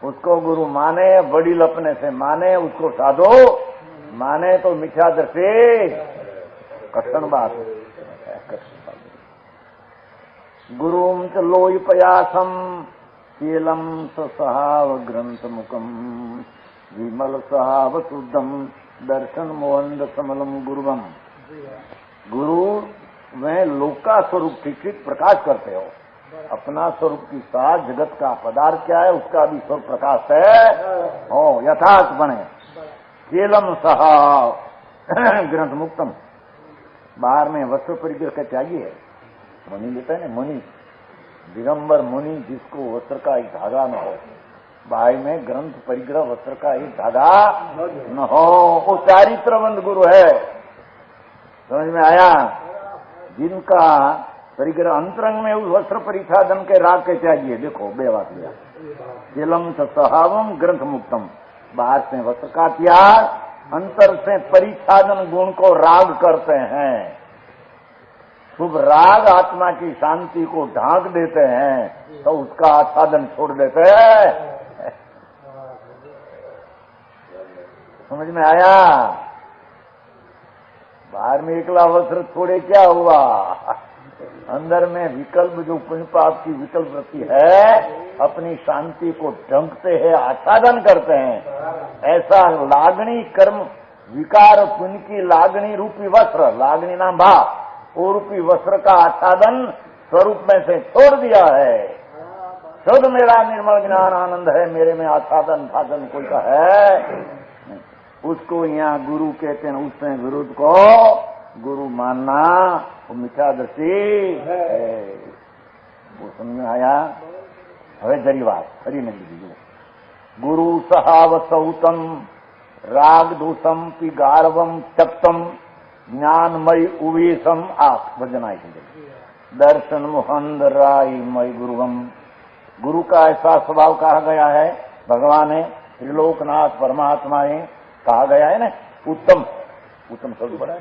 उसको गुरु माने, वडील अपने से माने, उसको साधो माने तो मिथ्या दृष्टि कठिन बात है। गुरुम च लोय पयासम शीलम सहाव ग्रंथ मुखम विमल सहाव शुद्धम दर्शन मोहन समलम गुरुवम। गुरु में लोक का स्वरूप ठीक प्रकाश करते हो। अपना स्वरूप की साथ जगत का पदार्थ क्या है उसका भी स्वरूप प्रकाश है हो यथार्थ बने। केलम सहाव ग्रंथ मुक्तम, बाहर में वस्त्र परिग्रह का त्यागी मुनि लेता है ना, मुनि दिगंबर मुनि जिसको वस्त्र का एक धागा न हो, बाई में ग्रंथ परिग्रह वस्त्र का एक धागा न हो, वो चारित्रवंत गुरु है। समझ में आया? जिनका परिग्रह अंतरंग में उस वस्त्र परिच्छादन के राग के त्यागिए। देखो बेवात लिया चिलम सहावम ग्रंथ मुक्तम, बाहर से वस्त्र का त्याग, अंतर से परिच्छादन गुण को राग करते हैं। शुभ राग आत्मा की शांति को ढांक देते हैं तो उसका आच्छादन छोड़ देते हैं। समझ में आया? बाहर में एकला वस्त्र छोड़े क्या हुआ, अंदर में विकल्प जो पुण्य पाप की विकल्प वृत्ति है अपनी शांति को ढंकते हैं, आच्छादन करते हैं। ऐसा लागणी कर्म विकार पुण्य की लागणी रूपी वस्त्र, लागणी नाम भाव, वो रूपी वस्त्र का आच्छादन स्वरूप में से छोड़ दिया है। शुद्ध मेरा निर्मल ज्ञान आनंद है, मेरे में आच्छादन भादन कोई का है, उसको यहाँ गुरु कहते हैं। उसमें विरुद्ध को गुरु मानना वो मिथ्या दृष्टि है। वो समझ में आया? हवे जरी बात फरी नहीं दीजिए। गुरु सहावसौतम राग दूषम पि गारवम तप्तम ज्ञानमय उवेशम आप भजनाई दर्शन मुहंद राय मय गुरुवम। गुरु का ऐसा स्वभाव कहा गया है, भगवान है त्रिलोकनाथ परमात्मा ने कहा गया है ना, उत्तम उत्तम शब्द बड़ा है।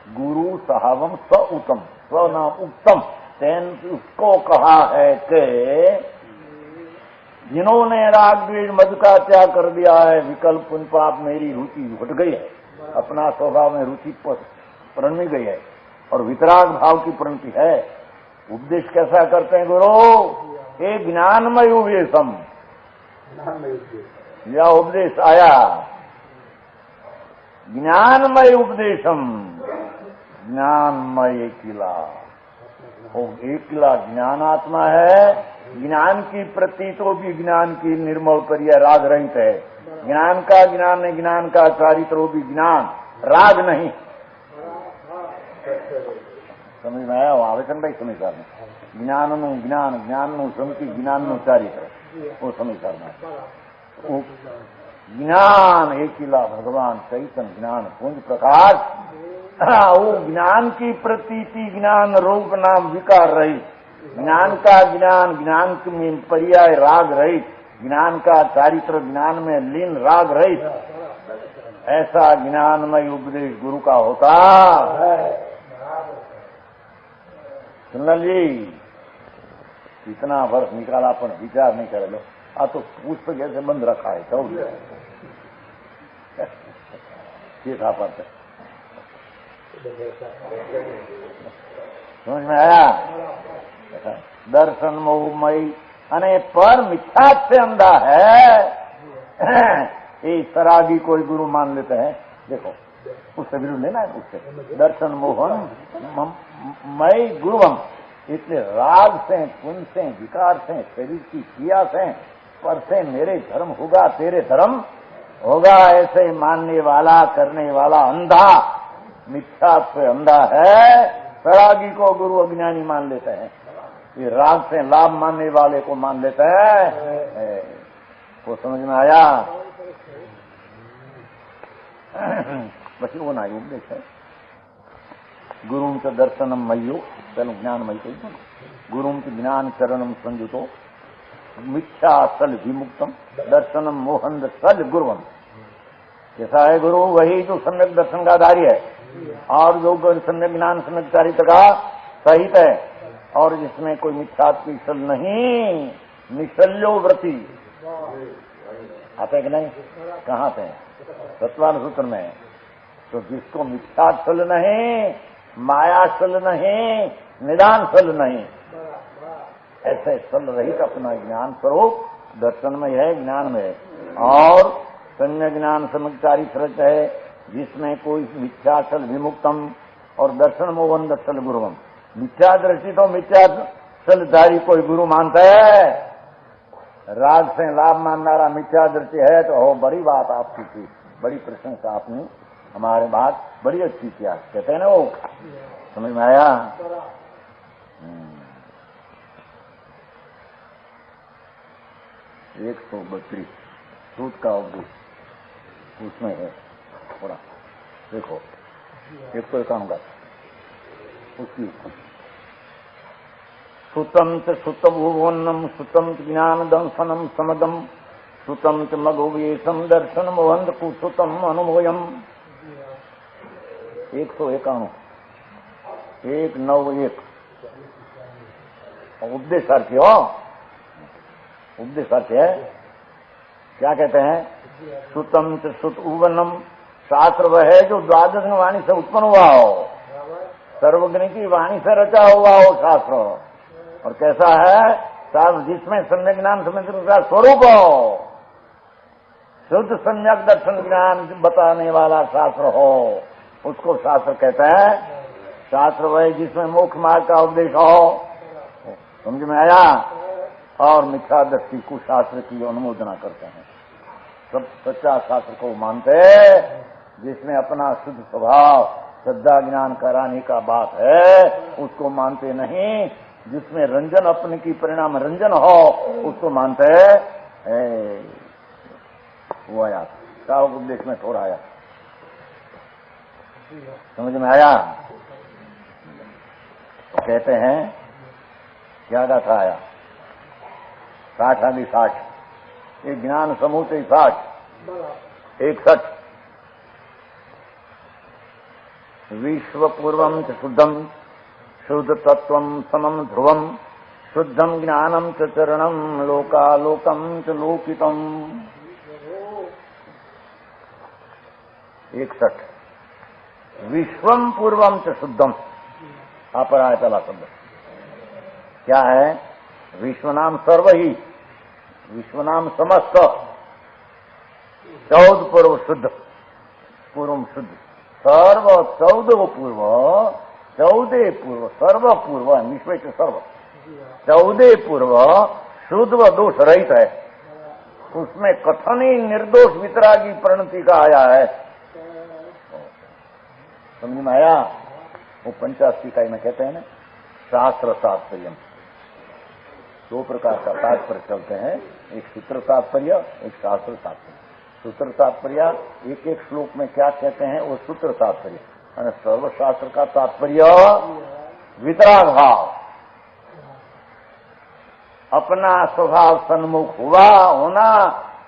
गुरु सहावम स्व उत्तम, स्व नाम उत्तम, तेन उसको कहा है कि जिन्होंने राग द्वेष मद का त्याग कर दिया है, विकल्प पुण्य पाप मेरी रुचि हट गई है, अपना स्वभाव में रुचि प्रणमी गई है और वितराग भाव की प्रणति है। उपदेश कैसा करते हैं गुरु? एक ज्ञानमय उपदेशम, यह उपदेश आया ज्ञानमय उपदेशम, ज्ञानमय किला। एक किला ज्ञानात्मा है, ज्ञान की प्रति तो भी ज्ञान की निर्मल परिया राग रहित है। ज्ञान का ज्ञान है, ज्ञान का चारित्र भी ज्ञान, राग नहीं। समझ में आया? आवेदन भाई समझ करना ज्ञान नु ज्ञान, ज्ञान नु समझी, ज्ञान नु चारित्र, वो समझ करना। ज्ञान एक किला भगवान चैतन्य ज्ञान पुंज प्रकाश, वो ज्ञान की प्रतीति, ज्ञान रूप नाम विकार रहित, ज्ञान का ज्ञान, ज्ञान में पर्याय राग रहित, ज्ञान का चारित्र ज्ञान में लीन राग रहित, ऐसा ज्ञानमय उपदेश गुरु का होता। सुन जी, इतना वर्ष निकाला पर विचार नहीं करे लो, आ तो पुस्तक ऐसे बंद रखा है तो था पड़ता। समझ में आया? दर्शन मोहमयी अने पर मिथ्या से अंधा है, ये शराबी कोई गुरु मान लेते हैं। देखो उससे विरुद्ध लेना है, उससे दर्शन मोहन मई गुरुवम, इसलिए राग से पुण्य से विकार से शरीर की क्रिया से पर से मेरे धर्म होगा तेरे धर्म होगा, ऐसे मानने वाला करने वाला अंधा, मिथ्या से अंधा है। शराबी को गुरु अज्ञानी मान लेते हैं, ये राग से लाभ मानने वाले को मान लेते हैं। वो समझ में आया? बस वो ना उपदेश है। गुरु च दर्शनम मयो, तेन ज्ञानमय कही, गुरु ज्ञान चरणम संयुतो मिथ्या सल विमुक्तम दर्शनम मोहन सल गुरुवम। कैसा है गुरु? वही जो सम्यक दर्शन का धारी है और जो सम्यक ज्ञान सम्यक चारित्र का सहित है और जिसमें कोई मिथ्यात्व सल नहीं, निशल्यो व्रति आते कि नहीं? कहाँ पे? सत्वान सूत्र में। तो जिसको मिथ्यात्व नहीं, माया सल नहीं, निदान सल नहीं, ऐसे सल रहित अपना ज्ञान स्वरूप दर्शन में है, ज्ञान में है और सम्य ज्ञान सम्यक फ्रज है, जिसमें कोई मिथ्याचल विमुक्तम और दर्शन मोहन दर्शन गुरुवम। मिथ्या दृष्टि तो मिथ्या चलधारी कोई गुरु मानता है, राग से लाभ माननारा मिथ्या दृष्टि है तो हो बड़ी बात आपकी थी, बड़ी प्रशंसा आपने हमारे बात बड़ी अच्छी किया, कहते हैं ना वो। समझ में आया? 132 सूत का उपदेश उसमें है थोड़ा देखो। 151 का उसकी सुतम च सुतभुवन्नम सुतम च ज्ञान दंशनम समदम सुतम च मघुवेशम दर्शनम वंद कुसुतम अनुभूयम। 191 191 उपदेशार्थी हो, उपदेशार्थी है। क्या कहते हैं? सुतम च सुत उवनम, शास्त्र वह है जो द्वादश वाणी से उत्पन्न हुआ हो, सर्वज्ञ की वाणी से रचा हुआ हो शास्त्र। और कैसा है? शास्त्र जिसमें सम्यक ज्ञान समझने का स्वरूप हो, शुद्ध सम्यक दर्शन ज्ञान बताने वाला शास्त्र हो, उसको शास्त्र कहते हैं। शास्त्र वह जिसमें मोक्ष मार्ग का उपदेश हो, समझ में आया? और मिथ्या दृष्टि को शास्त्र की अनुमोदना करते हैं। सब सच्चा शास्त्र को मानते हैं जिसमें अपना शुद्ध स्वभाव श्रद्धा ज्ञान कराने का बात है, उसको मानते नहीं। जिसमें रंजन अपने की परिणाम रंजन हो, उसको मानते हैं। वो आया क्या उपदेश में थोड़ा आया, समझ में आया? तो कहते हैं क्या गाथा आया? 60 आदि 60, एक ज्ञान समूह से 60, 61। विश्व पूर्वम च शुद्धम शुद्ध तत्वम समम ध्रुवम शुद्धम ज्ञानम च चरणम लोकालोकम च लोकितम। 61। विश्वम पूर्वम च शुद्धम, पर आया पहला शब्द क्या है? विश्व नाम सर्व ही, विश्व नाम समस्त, 14 पूर्व शुद्ध, पूर्व शुद्ध, सर्व 14 पूर्व, 14 पूर्व, सर्व पूर्व, विश्व के सर्व 14 पूर्व शुद्ध व दोष रहित है। उसमें कथन ही निर्दोष वितरागी परिणति का आया है। समझ में आया? वो 85 इकाई में कहते हैं ना, शास्त्र तात्पर्य। 2 प्रकार का तात्पर्य चलते हैं, एक सूत्र तात्पर्य, एक शास्त्र तात्पर्य। सूत्र तात्पर्य एक एक श्लोक में क्या कहते हैं वो सूत्र तात्पर्य, और सर्वशास्त्र का तात्पर्य वितराग भाव, अपना स्वभाव सन्मुख हुआ होना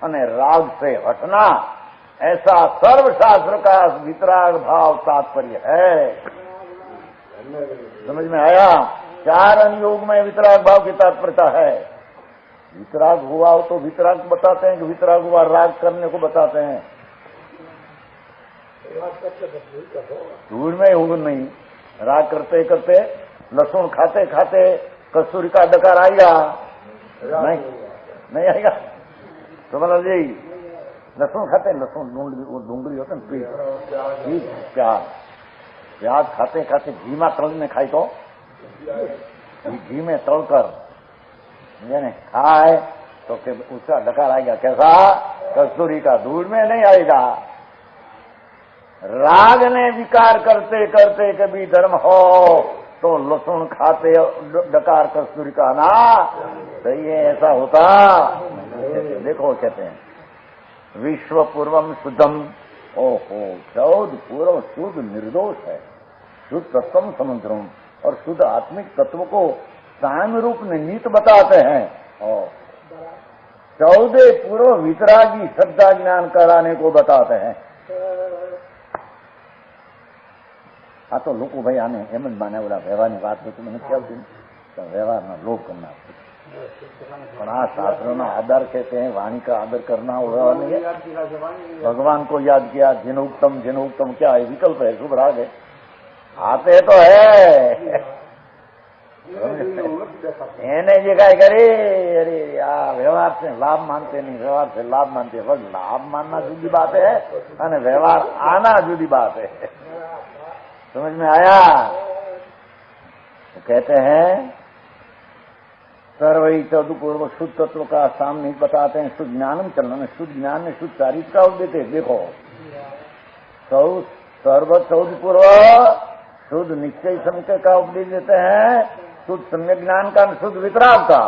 और राग से हटना, ऐसा सर्वशास्त्र का वितराग भाव तात्पर्य है। समझ में आया? 4 अनुयोग में वितराग भाव की तात्पर्यता है। वितराग हुआ हो तो वितराग बताते हैं कि वितराग हुआ राग करने को बताते हैं। दूर में होगा नहीं, राग करते करते लहसुन खाते खाते कस्तूरी का डकार आएगा? नहीं आएगा। तो मतलब जी लहसुन खाते, लहसुन डूंगरी होते हैं, प्याज खाते खाते घी में तल में खाई तो घी में तलकर खाए तो उसका डकार आएगा कैसा? कस्तूरी का। दूध में नहीं आएगा। राग ने विकार करते करते कभी धर्म हो तो लहसुन खाते डकार कस्तूरी का ना सही है, ऐसा होता। देखो कहते हैं विश्व पूर्वम शुद्धम, ओहो 14 पूर्व शुद्ध निर्दोष है, शुद्ध तत्वम समुद्रम, और शुद्ध आत्मिक तत्व को साम्य रूप में नीत बताते हैं। और 14 पूर्व वितरागी श्रद्धा ज्ञान कराने को बताते हैं। हाँ तो लोग भाई आने एम ज माने बोला व्यवहार की बात होती मैंने क्या तो व्यवहार में लोभ करना, पर आ शास्त्रों में आदर कहते हैं, वाणी का आदर करना व्यवहार नहीं है। भगवान को याद किया, जिनोक्तम क्या है? विकल्प है, शुभ राग है, आते तो है એને જે કાંઈ કરે અરે આ વ્યવહાર से लाभ मानते नहीं, व्यवहार से लाभ मानते। बस लाभ मानना जुदी बात है और व्यवहार आना जुदी बात है। समझ में आया? तो कहते हैं सर्वई 14 पूर्व शुद्ध तत्व का सामने बताते हैं। शुद्ध ज्ञानम चलना, शुद्ध ज्ञान में शुद्ध चारित्र का उपदेश देते। देखो सर्व 14 पूर्व शुद्ध निश्चय समय का उपदेश देते हैं, शुद्ध सम्यक ज्ञान का, शुद्ध वितराग का,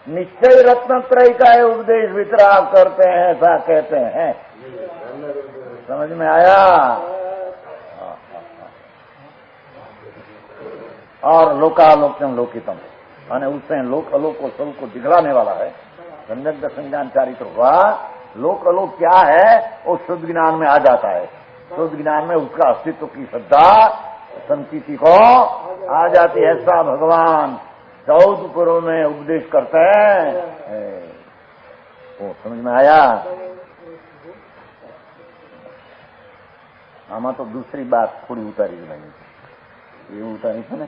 निश्चय रत्नत्रय का उपदेश वितराग करते हैं, ऐसा कहते हैं। समझ में आया? और लोकालोक्यम लोकितम, અને उससे लोक अलोक को सब को दिखलाने वाला है। सम्यक दर्शन ज्ञान चारित्र हुआ, लोक अलोक क्या है वो शुद्ध ज्ञान में आ जाता है। शुद्ध ज्ञान में उसका अस्तित्व की श्रद्धा संकीति को आ जाती है। ऐसा भगवान 14 पुरों में उपदेश करते हैं। वो समझ में आया? आमा तो दूसरी बात थोड़ी उतारी नहीं, ये उतारी थी ना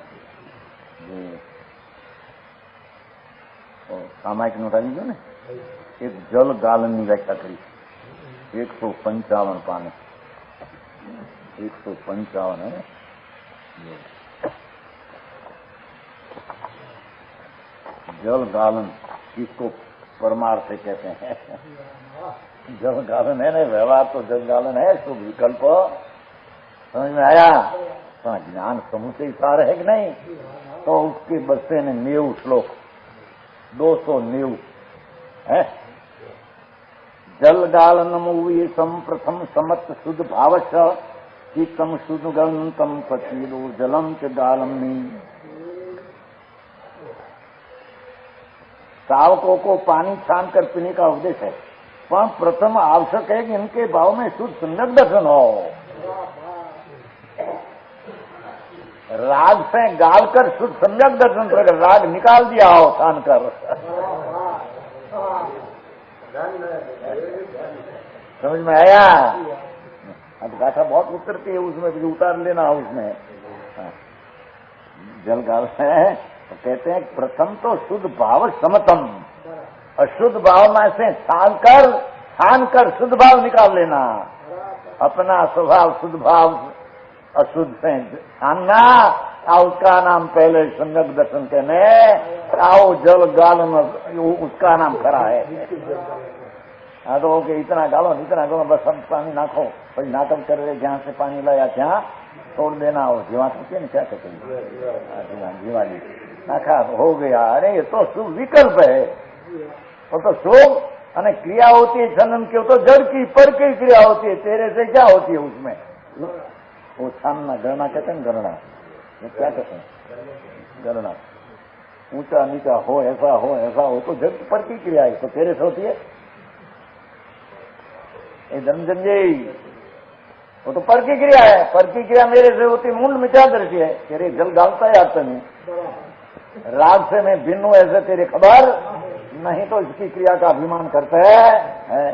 सामायिक नोटारी जो ने एक जल गालन की व्याख्या करी 155 पाने 155 है। जल गालन किसको परमार्थ कहते हैं? जल गालन है ना, व्यवहार तो जल गालन है, शुभ विकल्प समझ में आया? तो ज्ञान समूह से सार है कि नहीं? तो उसके बच्चे ने 90 श्लोक 290 है। जल गालनम ये प्रथम समत शुद्ध भावश चित्तम शुद्ध गलतम पचीलो जलम च गालम। सावकों को पानी छान कर पीने का उपदेश है, पर प्रथम आवश्यक है कि इनके भाव में शुद्ध सम्यक दर्शन हो। राग से गाल कर शुद्ध सम्यक दर्शन कर, राग निकाल दिया हो छान कर। समझ में आया? अब गाथा बहुत उतरती है उसमें, भी उतार लेना उसमें। जल गाल है तो कहते हैं प्रथम तो शुद्ध भाव समतम, अशुद्ध भाव में से छान कर शुद्ध भाव निकाल लेना। अपना स्वभाव शुद्ध भाव अशुद्ध से छानना, उसका नाम पहले सम्यक दर्शन कहने। आओ जल गालन उसका नाम खरा है। हाँ तो ओके, इतना गालो बस सब पानी नाखो, भाई नाटक कर रहे जहाँ से पानी लाया ત્યાં तोड़ देना। हो जीवा कहते हैं क्या कहते हैं? जीवाली नाखा हो गया। अरे ये तो शुभ विकल्प है, वो तो शुभ અને क्रिया होती है छनन की, तो जड़ की पर की क्रिया होती है। तेरे से क्या होती है उसमें? वो छानना गणना कहते हैं, गणना क्या कहते हैं? गणना ऊंचा नीचा हो, ऐसा हो, तो जड़ की पर की क्रिया है, तो तेरे से होती है। धर्मचंद जी वो तो पर की क्रिया है, पर की क्रिया मेरे से होती मूल मिथ्या दृष्टि है। तेरे जल डालता है आप नहीं, राग से मैं भिन्न हूं ऐसे तेरे खबर नहीं, तो इसकी क्रिया का अभिमान करते है।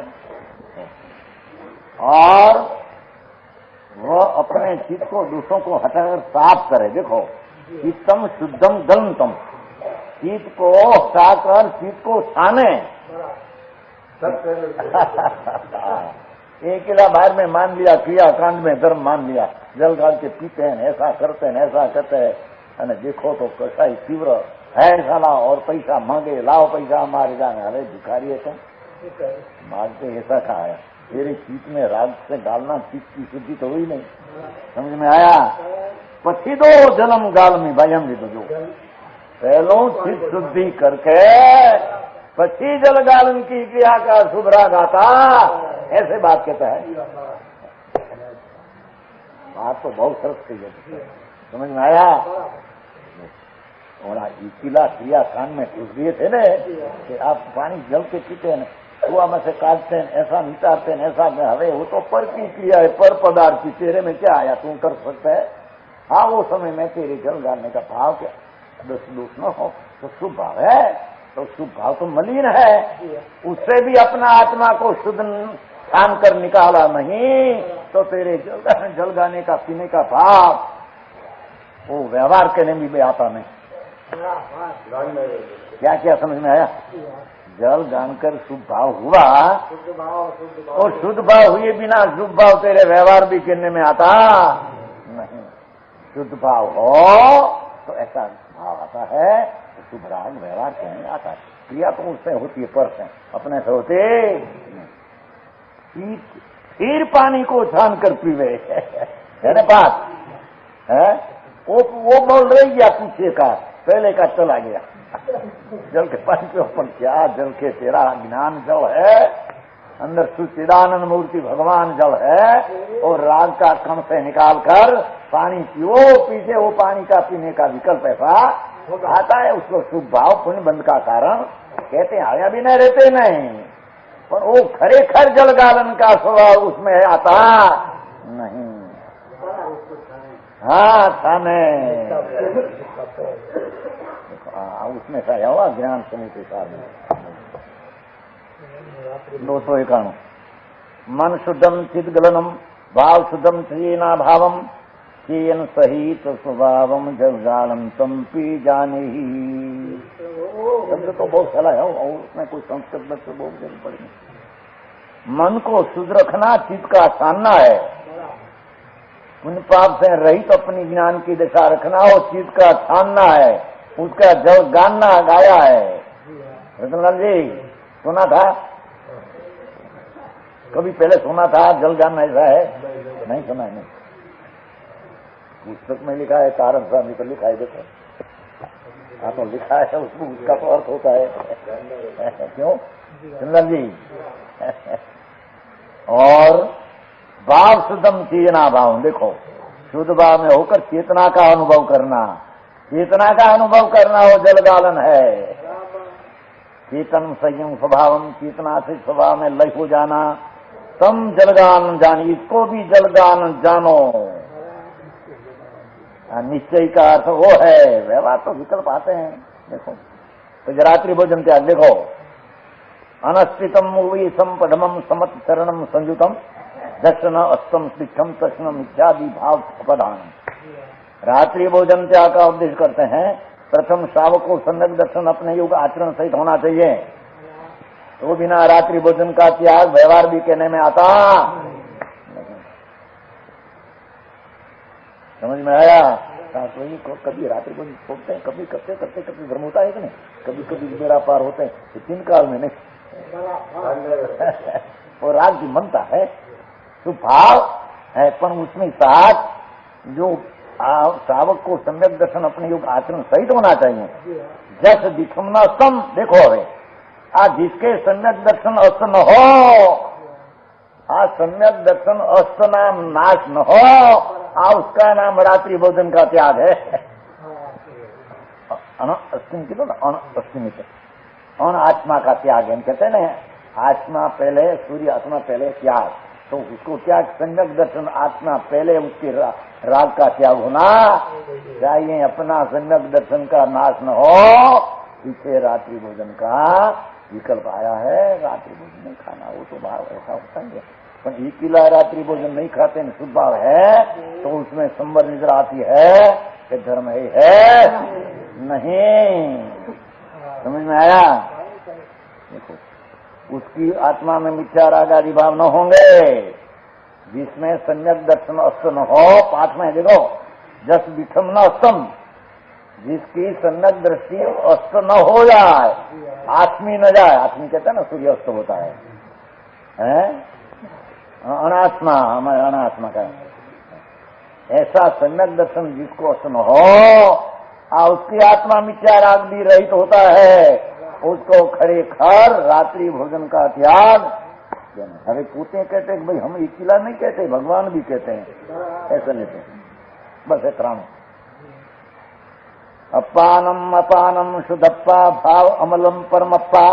और वह अपने चित्त को दूसरों को हटाकर साफ करे। देखो, चित्तम शुद्धम गलंतम, चित्त को हटाकर चित्त को छाने। एक किला बाहर में मान लिया, क्रिया कांड में धर्म मान लिया, जल गाल के पीते हैं, ऐसा करते हैं, અને देखो तो कसाई तीव्र है साला, और पैसा मांगे, लाओ पैसा हमारे जाने। अरे भिखारी है तुम, मांगते ऐसा कहा है? तेरे चित्त में राग से डालना चित्त की शुद्धि तो हुई नहीं। समझ में आया? पछी दो जन्म गाल में भयम भी दो, पहलो चित्त शुद्धि करके पछी जल गालन की क्रिया का शुभ राग आता, ऐसे बात कहता है। बात तो बहुत सरस कही है, समझ में आया? और इसीला क्रिया कान में घुस दिए थे न कि आप पानी जल के पीते हैं, कुआ में से काटते हैं, ऐसा निकालते हैं, ऐसा। हवे वो तो पर की क्रिया है, पर पदार्थ की। तेरे में क्या आया, तू कर सकता है? हाँ, वो समय में तेरे जल डालने का भाव क्या दोष न हो तो शुभ भाव है, तो शुभ भाव तो मलिन है, उससे भी अपना आत्मा को शुद्ध छान कर निकाला नहीं, तो तेरे जल गाने का पीने का भाव वो व्यवहार करने में आता नहीं। क्या क्या समझ में आया? जल जानकर शुभ भाव हुआ, और शुद्ध भाव हुए बिना शुभ भाव तेरे व्यवहार भी करने में आता नहीं। शुद्ध भाव हो तो ऐसा भाव आता है, तो शुभ राग व्यवहार कहने आता है। क्रिया तो उससे होती है, पर से अपने से होते। फिर पानी को छान कर पीवे है ना बात है? वो बोल रही गया, पीछे का पहले का चला गया। जल के पानी पे अपन क्या जल के, तेरा ज्ञान जल है, अंदर सुचिदानंद मूर्ति भगवान जल है, और राग का कण से निकाल कर पानी पियो। पीछे वो पानी का पीने का विकल्प ऐसा आता है उसको सुख भाव पुण्य बंध का कारण कहते हैं। आया भी नहीं रहते नहीं, पर वो खरेखर जलगालन का स्वभाव उसमें है, आता नहीं। हाँ थाने उसमें क्या हुआ ज्ञान समिति सार में 291 मन शुद्धम चिद गलनम भाव शुद्धम चीना भावम चीन सहित स्वभावम जलगालम तम पी जाने ही। शब्द तो बहुत सला है और उसमें कोई संस्कृत में तो बहुत जरूर पड़ेगी। मन को शुद्ध रखना चित्त का छानना है, पुण्य पाप से रहित अपनी ज्ञान की दिशा रखना और चित्त का छानना है, उसका जल गाना गाया है। रतनलाल जी सुना था कभी पहले, सुना था जल गाना ऐसा है? नहीं सुना है, नहीं। पुस्तक में लिखा है, कारण साहब ने तो लिखा है, देखो हाँ तो लिखा है उसको, उसका तो अर्थ होता है क्यों रतनलाल जी। और भाव शुद्धम चेतना भाव, देखो शुद्ध भाव में होकर चेतना का अनुभव करना, चेतना का अनुभव करना हो जलगालन है। चेतन संयम स्वभावम, चेतना से स्वभाव में लय हो जाना, तम जलगान जानी, इसको भी जलगान जानो। निश्चय का अर्थ वो है, व्यवहार तो विकल्प आते हैं। देखो तो रात्रि भोजन त्याग, देखो अनस्थितम मूवीसम पढ़मम समत चरणम संयुतम दक्षिण अस्तम शिक्षम तक्षणम इत्यादि भाव प्रधान। रात्रि भोजन त्याग का उपदेश करते हैं। प्रथम श्रावक को सम्यक दर्शन अपने योग आचरण सहित होना चाहिए, तो बिना रात्रि भोजन का त्याग व्यवहार भी कहने में आता। समझ में आया? कभी रात्रि भोजन छोड़ते हैं, कभी करते करते कभी भ्रम होता है कि नहीं, कभी कभी बेड़ा पार होते हैं, तो 3 काल में नहीं और राग भी मनता है तो भाव है, पर उसमें साथ जो श्रावक को सम्यक दर्शन अपने योग आचरण सहित होना चाहिए। जस दिखम न सम, देखो हवे जिसके सम्यक दर्शन अस्त न हो, सम्यक दर्शन अस्त नाम नाश न हो, उसका नाम रात्रि भोजन का त्याग है। अस्तिमित अनअस्तिमित अन आत्मा का त्याग है, कहते हैं ना आत्मा पहले सूर्य, आत्मा पहले त्याग, तो उसको त्याग सम्यक दर्शन आत्मा पहले, उसके राग का त्याग होना चाहिए। अपना सम्यक दर्शन का नाश न हो, पीछे रात्रि भोजन का विकल्प आया है। रात्रि भोजन नहीं खाना, वो तो भाव ऐसा होता है, पर अकेला रात्रि भोजन नहीं खाते न शुद्ध भाव है, तो उसमें संबर नजर आती है कि धर्म है नहीं। समझ में आया? देखो उसकी आत्मा में मिथ्या राग आदि भाव न होंगे, जिसमें सम्यक दर्शन अस्त न हो। पाठ में देखो जस विषम न अस्तम, जिसकी सम्यक दृष्टि अस्त न हो जाए, आत्मी न जाए। आत्मी कहते हैं ना सूर्य अस्त होता है? अनात्मा, हमारे अनात्मा का ऐसा सम्यक दर्शन जिसको अस्त न हो, उसकी आत्मा मिथ्या राग भी रहित होता है, उसको खरे खर रात्रि भोजन का त्याग। अरे पूते कहते हैं भाई, हम अकेला नहीं कहते, भगवान भी कहते हैं, ऐसा लेते हैं। बस है त्राण अपानम अपानम शुद्धप्पा भाव अमलम परमप्पा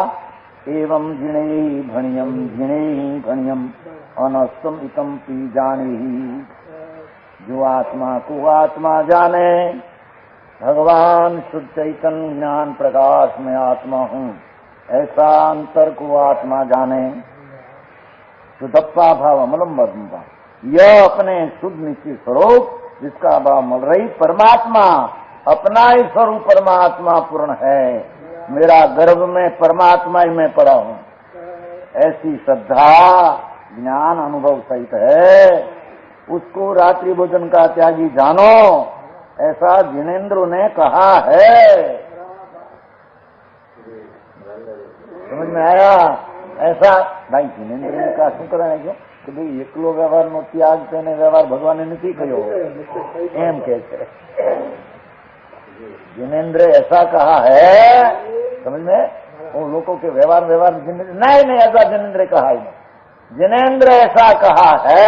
एवं जिणे भणियम जिणे भणियम अनस्तम इतम पी जानी। जो आत्मा को आत्मा जाने, भगवान शुद्ध चैतन्य ज्ञान प्रकाश में आत्मा हूँ, ऐसा अंतर को आत्मा जाने। शुद्धप्पा भाव अमलम वर्मा, यह अपने शुद्ध निश्चित स्वरूप जिसका भाव मल रही परमात्मा, अपना ही स्वरूप परमात्मा पूर्ण है। मेरा गर्भ में परमात्मा ही मैं पड़ा हूँ, ऐसी श्रद्धा ज्ञान अनुभव सहित है, उसको रात्रि भोजन का त्यागी जानो, ऐसा जिनेन्द्र ने कहा है। समझ में आया? ऐसा भाई जिनेन्द्र ने कहा શું કરાય છે કે ભાઈ એકલો વ્યવહારનો ત્યાગ તેને વ્યવહાર ભગવાને નથી કહ્યો, એમ કે છે जिनेन्द्र ऐसा कहा है। समझ में? वो लोगों के व्यवहार नहीं, ऐसा जिनेन्द्र कहा ही नहीं। जिनेन्द्र ऐसा कहा है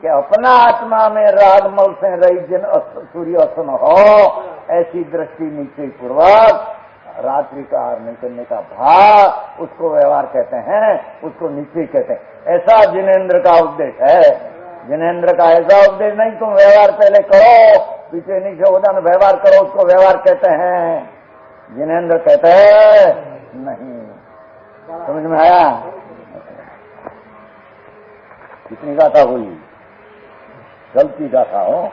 कि अपना आत्मा में रागमल से रही जिन सूर्योसन हो, ऐसी दृष्टि नीचे पूर्वक रात्रि का आरम्भ करने का भाव, उसको व्यवहार कहते हैं, उसको नीचे कहते हैं। ऐसा जिनेन्द्र का उपदेश है। जिनेन्द्र का ऐसा उपदेश नहीं, तुम व्यवहार पहले करो, पीछे नीचे उदन व्यवहार करो, उसको व्यवहार कहते हैं। जिनेन्द्र कहते हैं नहीं। समझ में आया? कितनी गाथा हुई? गलती गाथा हो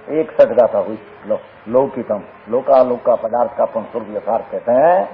61 गाथा हुई। लौकिकम लोका लोका पदार्थ का पुनः यथार्थ कहते हैं।